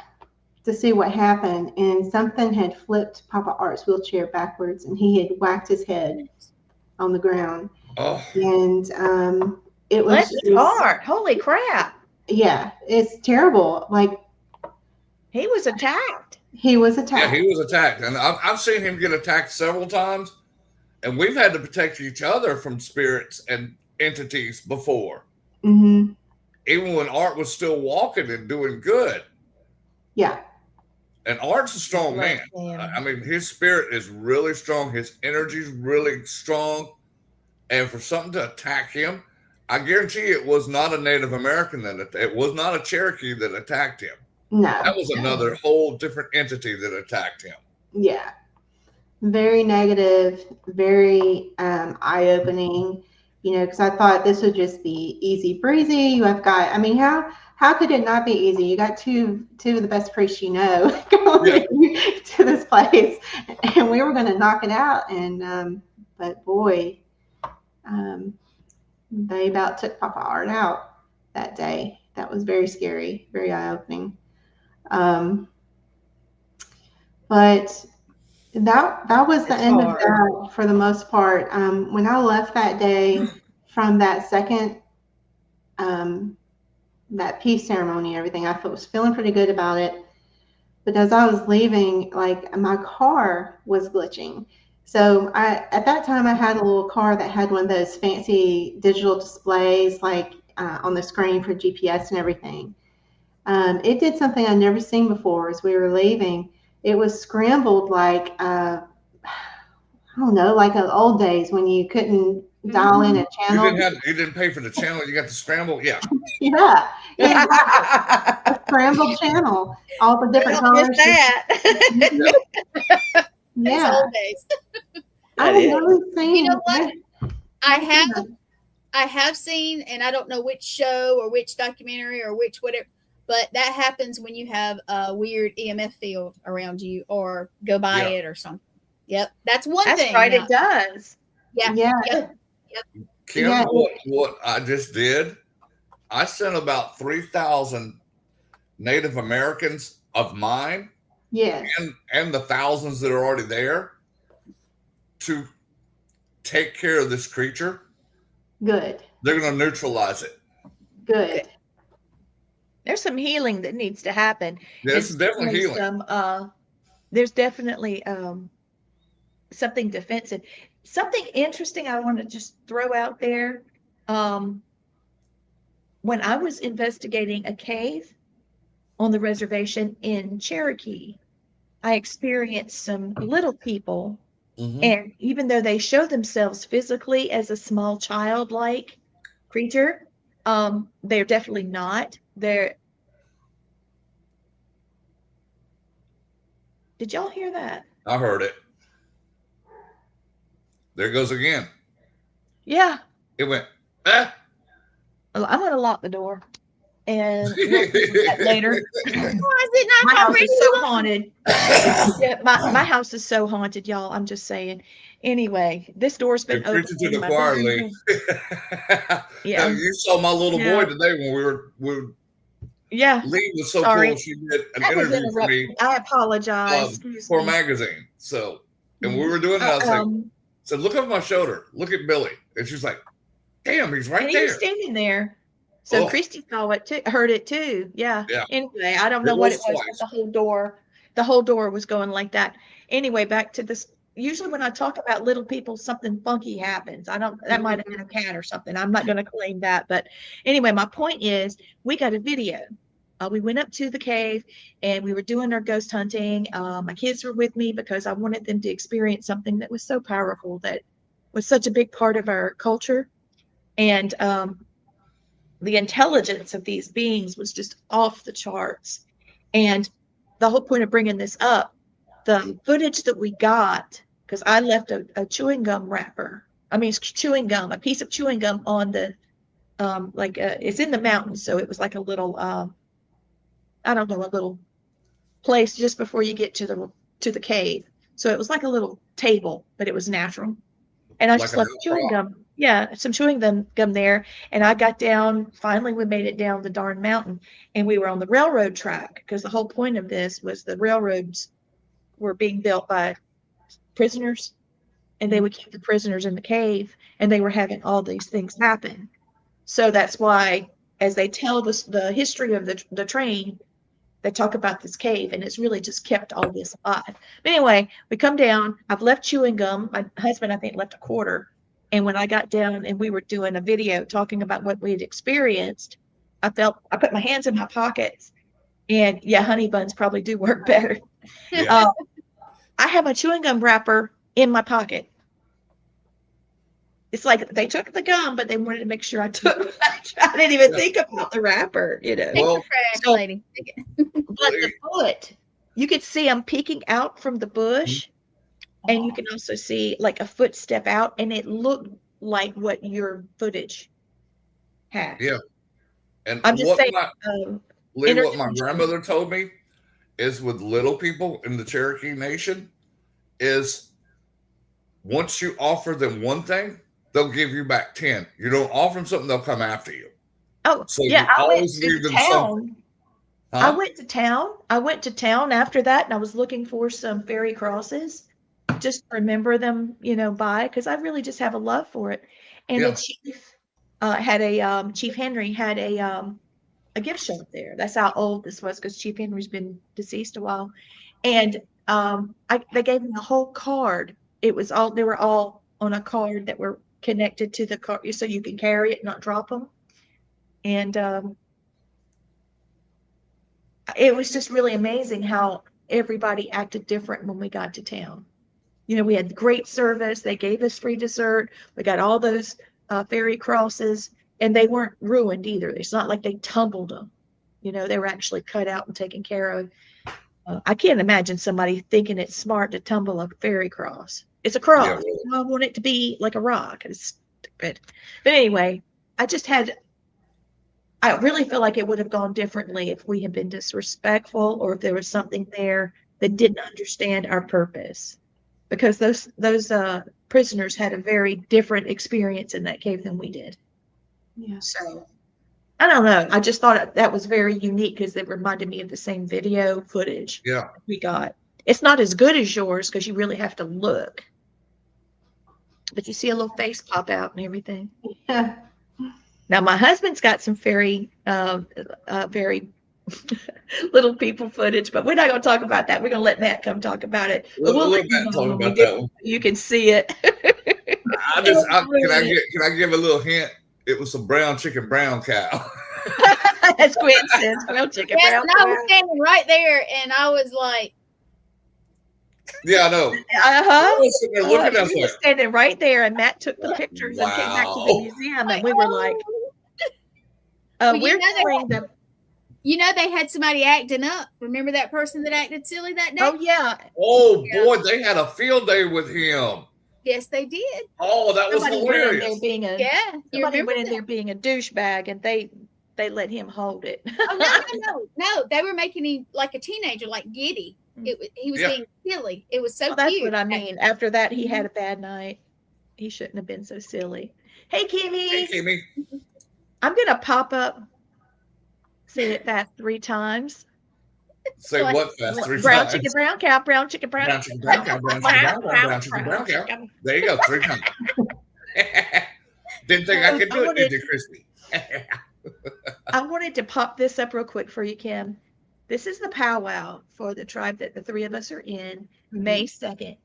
to see what happened, and something had flipped Papa Art's wheelchair backwards, and he had whacked his head on the ground. Oh. And it was hard. Holy crap. Yeah, it's terrible. Like, he was attacked. He was attacked. Yeah, he was attacked. And I've seen him get attacked several times. And we've had to protect each other from spirits and entities before. Mm-hmm. Even when Art was still walking and doing good. Yeah. And Art's a strong man. I mean, his spirit is really strong. His energy is really strong. And for something to attack him, I guarantee it was not a Native American it was not a Cherokee that attacked him. No. That was another whole different entity that attacked him. Yeah. Very negative, very eye-opening, because I thought this would just be easy breezy. You have got, I mean, how how could it not be easy? You got two of the best priests you know going to this place, and we were going to knock it out. And but boy, they about took Papa Art out that day. That was very scary, very eye-opening. But that was the end of that for the most part. When I left that day from that second that peace ceremony and everything, I was feeling pretty good about it. But as I was leaving, like my car was glitching. So at that time I had a little car that had one of those fancy digital displays, like on the screen for GPS and everything. It did something I'd never seen before. As we were leaving, it was scrambled like I don't know, like in old days when you couldn't dial in a channel. You didn't pay for the channel. You got the scramble. Yeah. Yeah. A scrambled channel. All the different colors. That. Yeah. Old days. I've never seen. You know what? I have seen, and I don't know which show or which documentary or which whatever, but that happens when you have a weird EMF field around you or go by it or something. Yep. That's one thing. That's right, it does. Yeah. Yeah. Yep. Kim, what I just did, I sent about 3,000 Native Americans of mine, and the thousands that are already there, to take care of this creature. Good. They're going to neutralize it. Good. There's some healing that needs to happen. There's definitely healing. There's definitely something defensive. Something interesting I want to just throw out there. When I was investigating a cave on the reservation in Cherokee, I experienced some little people. Mm-hmm. And even though they show themselves physically as a small child-like creature, they're definitely not. Did y'all hear that? I heard it. There it goes again. Yeah. It went, ah. I'm going to lock the door. And later. Why is it not my house is so haunted. Yeah, my house is so haunted, y'all. I'm just saying. Anyway, this door's been open. To the choir, Lee. Yeah. You saw my little boy today when we were Lee was so cool. She did an interview for me. I apologize. For a magazine. So, and we were doing it. I was said, look over my shoulder. Look at Billy. And she's like, damn, he's right there. He's standing there. So Christy saw it too, heard it too. Yeah. Anyway, I don't know what it was, but the whole door was going like that. Anyway, back to this. Usually when I talk about little people, something funky happens. That might have been a cat or something. I'm not going to claim that. But anyway, my point is we got a video. We went up to the cave and we were doing our ghost hunting. My kids were with me because I wanted them to experience something that was so powerful, that was such a big part of our culture. And the intelligence of these beings was just off the charts. And the whole point of bringing this up, the footage that we got, because I left a chewing gum wrapper. I mean, chewing gum, a piece of chewing gum on the, it's in the mountains. So it was like a little, I don't know, a little place just before you get to the cave. So it was like a little table, but it was natural. And I just left chewing gum. Yeah, some chewing gum there. And I got down, finally we made it down the darn mountain, and we were on the railroad track, because the whole point of this was the railroads were being built by prisoners, and they would keep the prisoners in the cave, and they were having all these things happen. So that's why, as they tell the history of the train, they talk about this cave, and it's really just kept all this alive. But anyway, we come down. I've left chewing gum. My husband, I think, left a quarter. And when I got down and we were doing a video talking about what we had experienced, I put my hands in my pockets, and honey buns probably do work better. Yeah. I have a chewing gum wrapper in my pocket. It's like they took the gum, but they wanted to make sure I took. I didn't even think about the wrapper, Well, but the foot, you could see them peeking out from the bush, and you can also see like a foot step out, and it looked like what your footage had. Yeah. And I'm just saying, Lee, what my grandmother told me is with little people in the Cherokee Nation is once you offer them one thing, they'll give you back 10. You don't offer them something, they'll come after you. Oh, So yeah, you always leave them something. I went to town. I went to town after that, and I was looking for some fairy crosses, just remember them, by, because I really just have a love for it. And the chief had Chief Henry had a gift shop there. That's how old this was, because Chief Henry's been deceased a while. And they gave me a whole card. They were all on a card that were connected to the card, so you can carry it, not drop them. And it was just really amazing how everybody acted different when we got to town. We had great service. They gave us free dessert. We got all those fairy crosses, and they weren't ruined either. It's not like they tumbled them. They were actually cut out and taken care of. I can't imagine somebody thinking it's smart to tumble a fairy cross. It's a cross. Yeah, really. I want it to be like a rock. It's stupid. But anyway, I really feel like it would have gone differently if we had been disrespectful, or if there was something there that didn't understand our purpose. Because those prisoners had a very different experience in that cave than we did. Yeah. So I don't know. I just thought that was very unique because it reminded me of the same video footage we got. It's not as good as yours because you really have to look. But you see a little face pop out and everything. Yeah. Now my husband's got some very little people footage, but we're not going to talk about that. We're going to let Matt come talk about it. We'll let Matt talk about that one. You can see it. Can I give a little hint? It was a brown chicken, brown cow. As Gwen says, brown chicken, yes, brown and cow. I was standing right there, and I was like, yeah, I know. I was sitting there looking at we were standing right there, and Matt took the pictures and came back to the museum, and we were like, we're telling them. They had somebody acting up. Remember that person that acted silly that day? Oh, yeah. Oh, boy, they had a field day with him. Yes, they did. Oh, that was hilarious. Somebody went in there being a douchebag, and they let him hold it. No. They were making him like a teenager, like giddy. He was being silly. It was so cute. That's what I mean. After that, he had a bad night. He shouldn't have been so silly. Hey, Kimmy. Hey, Kimmy. I'm going to pop up. Say it fast 3 times. Say what fast 3 brown times? Chicken, brown cow, brown chicken, brown brown chicken, brown cow, brown chicken, brown cow, brown chicken, brown cow. There you go, 3 times. Didn't think I could do it, did you, Christy? I wanted to pop this up real quick for you, Kim. This is the powwow for the tribe that the 3 of us are in, May 2nd.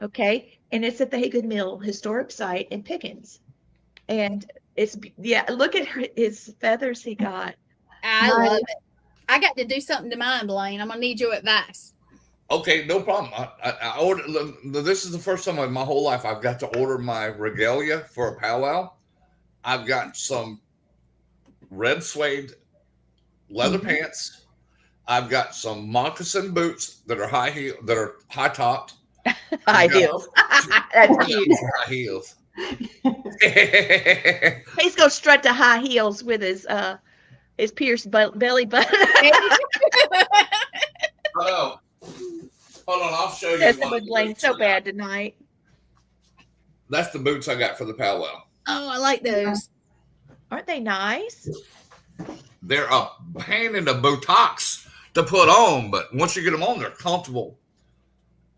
Okay. And it's at the Haygood Mill Historic Site in Pickens. And look at his feathers he got. I love it. I got to do something to mine, Blaine. I'm going to need your advice. Okay, no problem. I ordered. This is the first time in my whole life I've got to order my regalia for a powwow. I've got some red suede leather pants. I've got some moccasin boots that are high topped. High heels. That's cute. High heels. He's gonna strut to high heels with his pierced belly button. Hold on, I'll show you. That's what Blaine's so bad tonight. That's the boots I got for the powwow. Oh, I like those. Aren't they nice? They're a pain in the buttocks to put on, but once you get them on, they're comfortable.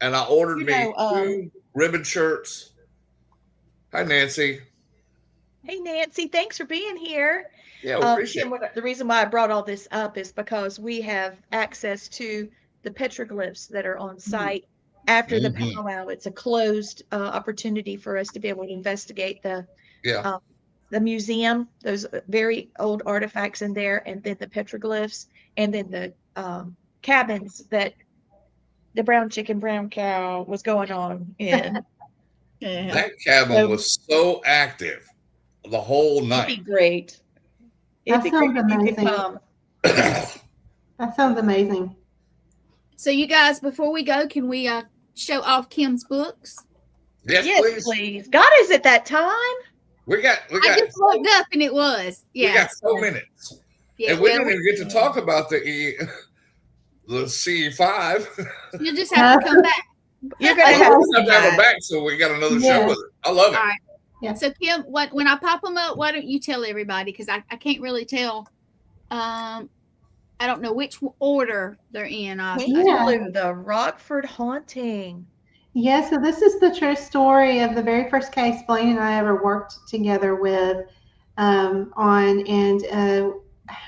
And I ordered 2 ribbon shirts. Hi, Nancy. Hey, Nancy. Thanks for being here. Yeah, we appreciate it. The reason why I brought all this up is because we have access to the petroglyphs that are on site after the powwow. It's a closed opportunity for us to be able to investigate the museum, those very old artifacts in there, and then the petroglyphs, and then the cabins that the brown chicken, brown cow was going on in. That cabin was so active the whole night. It'd be great. That sounds amazing. That sounds amazing. So, you guys, before we go, can we show off Kim's books? Yes, please. God, is it that time? We got. I just looked up and it was. Yeah. We got 4 minutes. Yeah, And we well, didn't even get to talk about the CE5. you'll just have to come back. You're I gonna have always to have to have her back. back, so we got another show with it. I love it. All right. Yeah. So Kim, when I pop them up, why don't you tell everybody? Because I can't really tell. I don't know which order they're in. The Rockford haunting. Yeah, so this is the true story of the very first case Blaine and I ever worked together with on, and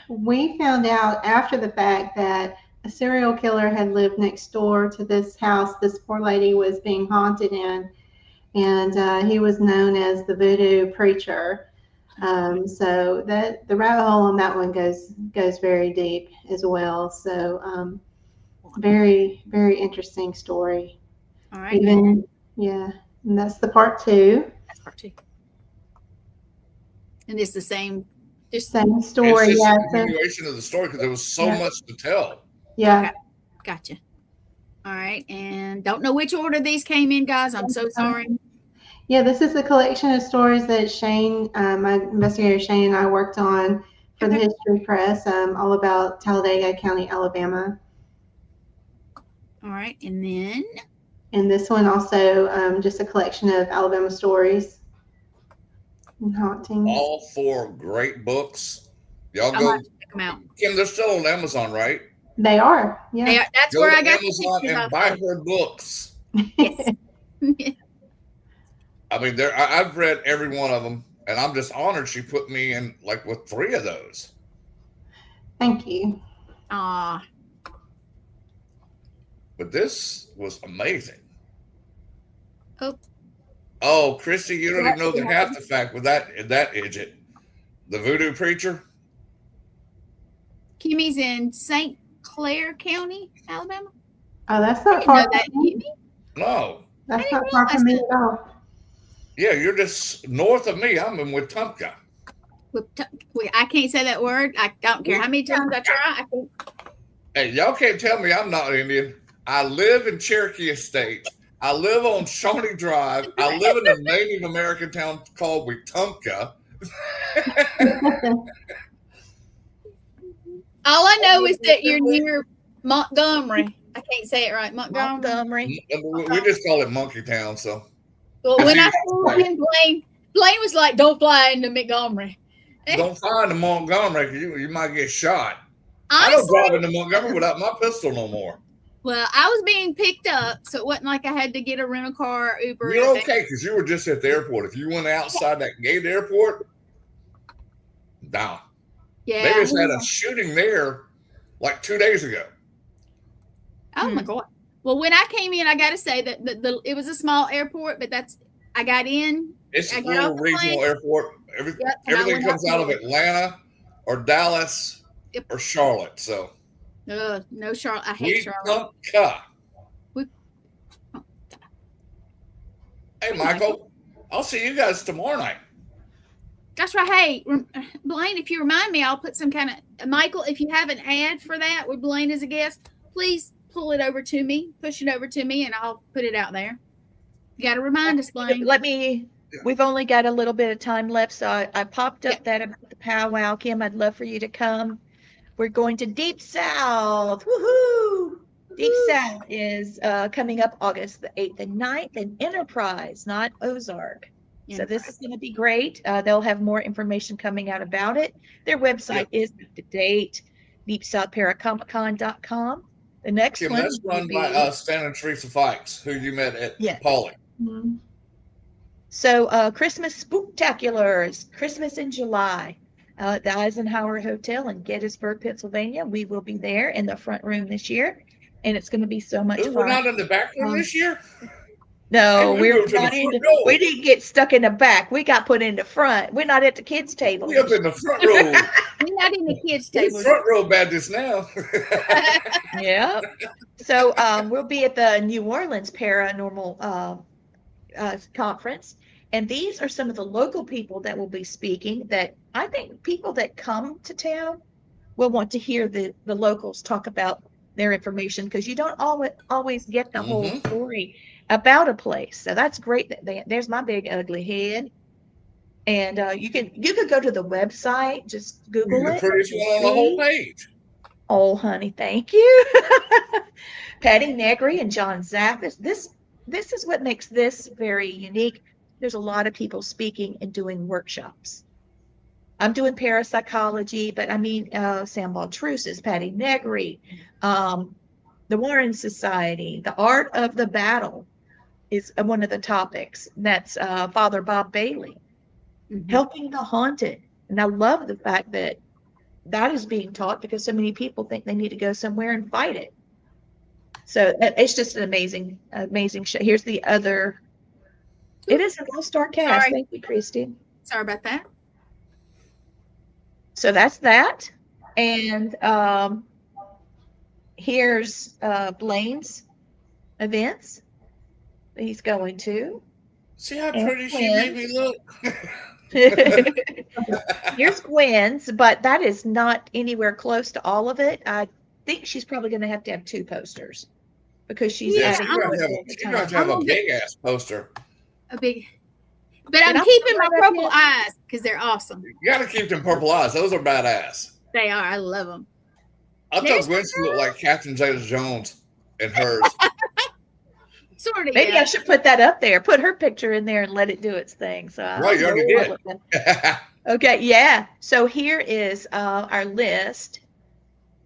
we found out after the fact that a serial killer had lived next door to this house this poor lady was being haunted in, and he was known as the voodoo preacher. So that the rabbit hole on that one goes very deep as well. So very, very interesting story. All right. Yeah, and that's the part 2. That's part 2. And it's the same. Same story. It's just Yeah. a continuation of the story because there was so much to tell. Yeah. Okay. Gotcha. All right. And don't know which order these came in, guys. I'm so sorry. Yeah, this is a collection of stories that Shane, my investigator Shane, and I worked on for the History Press, all about Talladega County, Alabama. All right. And this one also just a collection of Alabama stories and hauntings. All 4 great books. Y'all I'll go have to check them out. Kim, they're still on Amazon, right? They are. Yeah. That's Go where to I got Amazon and buy her books. Yes. I mean, I've read every one of them, and I'm just honored she put me in like with 3 of those. Thank you. But But this was amazing. Oh, Christy, you don't even know the half the fact with that idiot, the voodoo preacher. Kimmy's in St. Clair County, Alabama. Oh, that's I not didn't far know from that, me. Kimmy. No. That's not far from me at all. Yeah, you're just north of me. I'm in Wetumpka. I can't say that word. I don't care how many times I try. I can't. Hey, y'all can't tell me I'm not Indian. I live in Cherokee Estate. I live on Shawnee Drive. I live in a Native American town called Wetumpka. All I know is that you're near Montgomery. I can't say it right. Montgomery. We just call it Monkey Town. So, Well, when I flew in, Blaine was like, "Don't fly into Montgomery." don't fly into Montgomery because you might get shot. Honestly, I don't drive into Montgomery without my pistol no more. Well, I was being picked up, so it wasn't like I had to get a rental car or Uber. You're okay because you were just at the airport. If you went outside that gate airport, down. Yeah. They just had a shooting there like 2 days ago. Oh my God. Well, when I came in, I got to say that it was a small airport, but I got in. It's a little regional airport. Everything comes out of Atlanta or Dallas or Charlotte. So no Charlotte. I hate Charlotte. Hey, Michael, I'll see you guys tomorrow night. That's right. Hey, Blaine, if you remind me, I'll put some kind of Michael. If you have an ad for that with Blaine as a guest, please pull it over to me, push it over to me, and I'll put it out there. You got to remind us, Blaine. We've only got a little bit of time left, so I popped up that about the powwow. Kim, I'd love for you to come. We're going to Deep South. Woohoo! Deep South is coming up August the 8th and 9th in Enterprise, not Ozark. So this is going to be great. They'll have more information coming out about it. Their website is up to date, deepsouthparacomicon.com. The next one that's run by Stan and Teresa Fikes, who you met at Pauling. Mm-hmm. So Christmas Spooktaculars, Christmas in July, at the Eisenhower Hotel in Gettysburg, Pennsylvania. We will be there in the front room this year, and it's going to be so much fun. We're not in the back room this year? No, we didn't get stuck in the back. We got put in the front. We're not at the kids' table. We're up in the front row. We're not in the kids' table. Front row Baptist now. Yeah. So we'll be at the New Orleans Paranormal Conference. And these are some of the local people that will be speaking that I think people that come to town will want to hear the locals talk about their information, because you don't always get the whole story about a place. So that's great. There's my big ugly head. And you could go to the website, just Google You're the it. prettiest one on the whole page. Oh, honey, thank you. Patty Negri and John Zappis. This is what makes this very unique. There's a lot of people speaking and doing workshops. I'm doing parapsychology, but I mean, Sam Baltrusis, Patty Negri, the Warren Society, the art of the battle is one of the topics. That's Father Bob Bailey, helping the haunted. And I love the fact that that is being taught because so many people think they need to go somewhere and fight it. So it's just an amazing show. Here's the other. It is an all-star cast. Sorry. Thank you, Christy. Sorry about that. So that's that. And here's Blaine's events that he's going to. See how pretty she made me look? Here's Gwen's, but that is not anywhere close to all of it. I think she's probably going to have 2 posters because she's adding. She's going to have a big ass poster. A big. But I'm keeping my purple eyes because they're awesome. You got to keep them purple eyes. Those are badass. They are. I love them. I thought Gwen looked like Captain Zeta-Jones in hers. Sort of. Maybe I should put that up there. Put her picture in there and let it do its thing. So right, you already did. Okay, yeah. So here is our list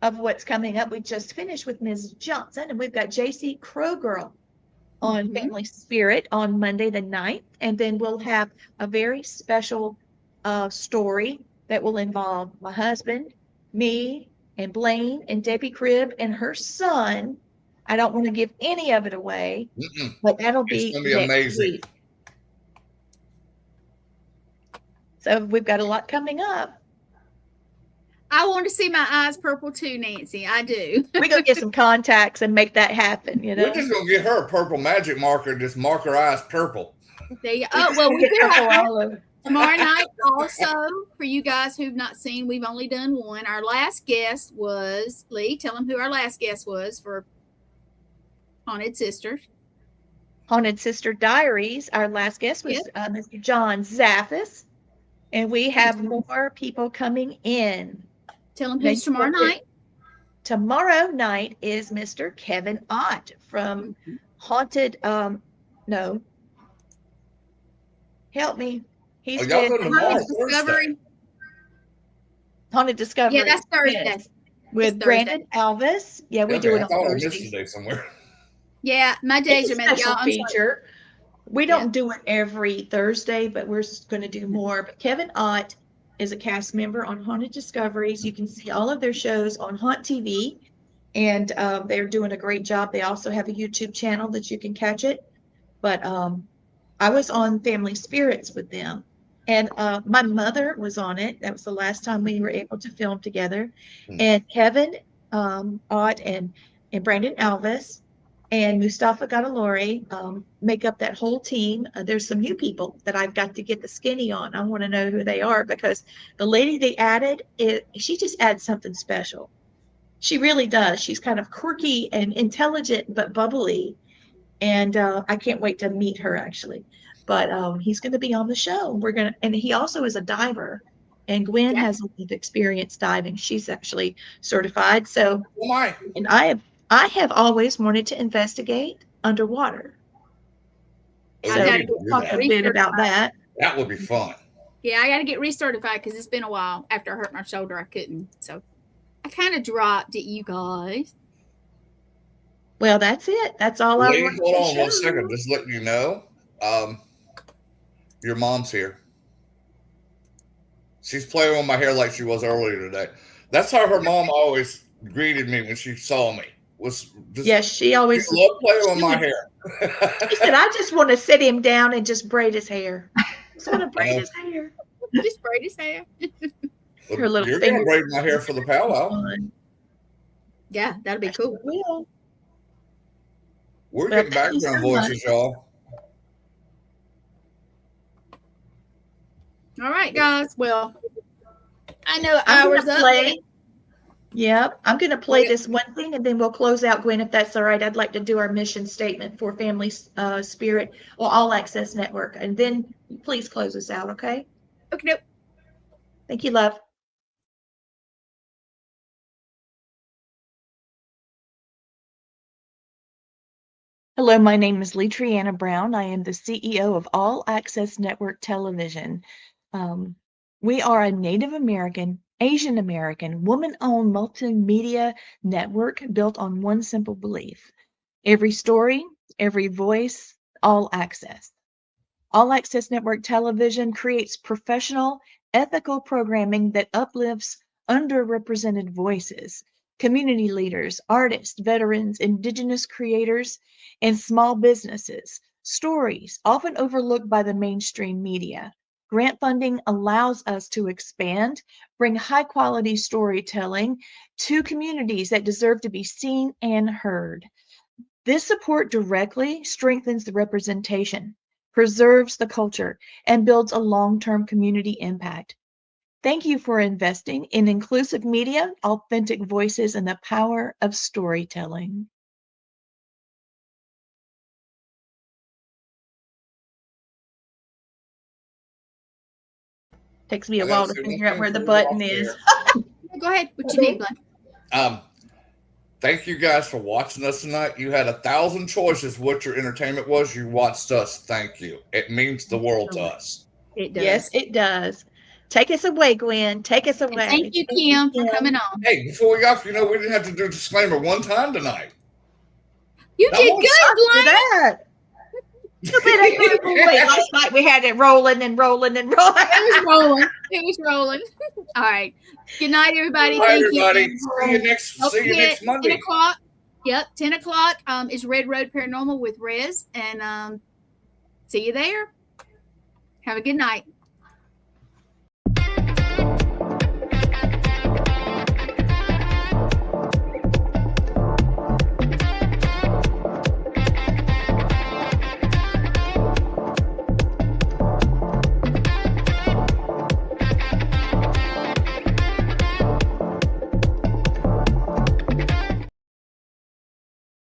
of what's coming up. We just finished with Ms. Johnston, and we've got JC Crowgirl on Family Spirit on Monday the 9th. And then we'll have a very special story that will involve my husband, me, and Blaine, and Debbie Cribb, and her son. I don't want to give any of it away, but that'll be amazing. Week. So we've got a lot coming up. I want to see my eyes purple too, Nancy. I do. We're going to get some contacts and make that happen, you know. We're just going to get her a purple magic marker and just mark her eyes purple. There you go. Oh, well, we do have tomorrow night also, for you guys who've not seen, we've only done one. Our last guest was, Lee, tell them who our last guest was for Haunted Sisters. Haunted Sister Diaries. Our last guest was Mr. John Zaffis. And we have more people coming in. Tell them who's tomorrow night. Tomorrow night is Mr. Kevin Ott from Haunted, no. Help me. He's with Haunted Discovery. Haunted Discovery. Yeah, that's Thursday. With Brandon Alvis. Yeah, we do it on Thursday. Thursday. Today somewhere. Yeah, my days are made. Y'all, feature. We don't do it every Thursday, but we're going to do more. But Kevin Ott is a cast member on Haunted Discoveries. You can see all of their shows on Haunt TV, and they're doing a great job. They also have a YouTube channel that you can catch it. But I was on Family Spirits with them, and my mother was on it. That was the last time we were able to film together. And Kevin Ott and Brandon Alvis and Mustafa Gadalori make up that whole team. There's some new people that I've got to get the skinny on. I want to know who they are because the lady they added, she just adds something special. She really does. She's kind of quirky and intelligent, but bubbly. And I can't wait to meet her actually. But he's going to be on the show. And he also is a diver. And Gwen has a lot of experience diving. She's actually certified. So, and I have always wanted to investigate underwater. So I we'll talk a bit about that. That would be fun. Yeah, I got to get recertified because it's been a while. After I hurt my shoulder, I couldn't. So I kind of dropped it, you guys. Well, that's it. That's all I want to Hold on 1 second. Just letting you know, your mom's here. She's playing with my hair like she was earlier today. That's how her mom always greeted me when she saw me. She always loved playing with my hair. She said, I just want to sit him down and just braid his hair. Just want to braid his hair. Just braid his hair. Her little You're going to braid my hair for the powwow. Yeah, that'd be cool. We're getting background voices, y'all. All right, guys. Well, I know hours up. Yep. I'm going to play this one thing and then we'll close out, Gwen, if that's all right. I'd like to do our mission statement for Family Spirit or All Access Network. And then please close us out, okay? Okay. Thank you, love. Hello, my name is Lee Triana Brown. I am the CEO of All Access Network Television. We are a Native American, Asian American, woman-owned multimedia network built on one simple belief: every story, every voice, all access. All Access Network Television creates professional, ethical programming that uplifts underrepresented voices, community leaders, artists, veterans, indigenous creators, and small businesses. Stories often overlooked by the mainstream media. Grant funding allows us to expand, bring high quality storytelling to communities that deserve to be seen and heard. This support directly strengthens the representation, preserves the culture, and builds a long-term community impact. Thank you for investing in inclusive media, authentic voices, and the power of storytelling. Takes me a while to figure out where the button is. Go ahead. What you need, Glenn? Thank you guys for watching us tonight. You had 1,000 choices what your entertainment was. You watched us. Thank you. It means the world to us. It does. Yes, it does. Take us away, Gwen. Take us away. And thank you, Kim, for coming on. Hey, before we got, we didn't have to do a disclaimer one time tonight. You did good, Glenn. Last night we had it rolling and rolling and rolling. It was rolling. It was rolling. All right. Good night, everybody. Thank everybody. you. See you next Monday. 10 o'clock. Yep, 10 o'clock is Red Road Paranormal with Rez. And see you there. Have a good night.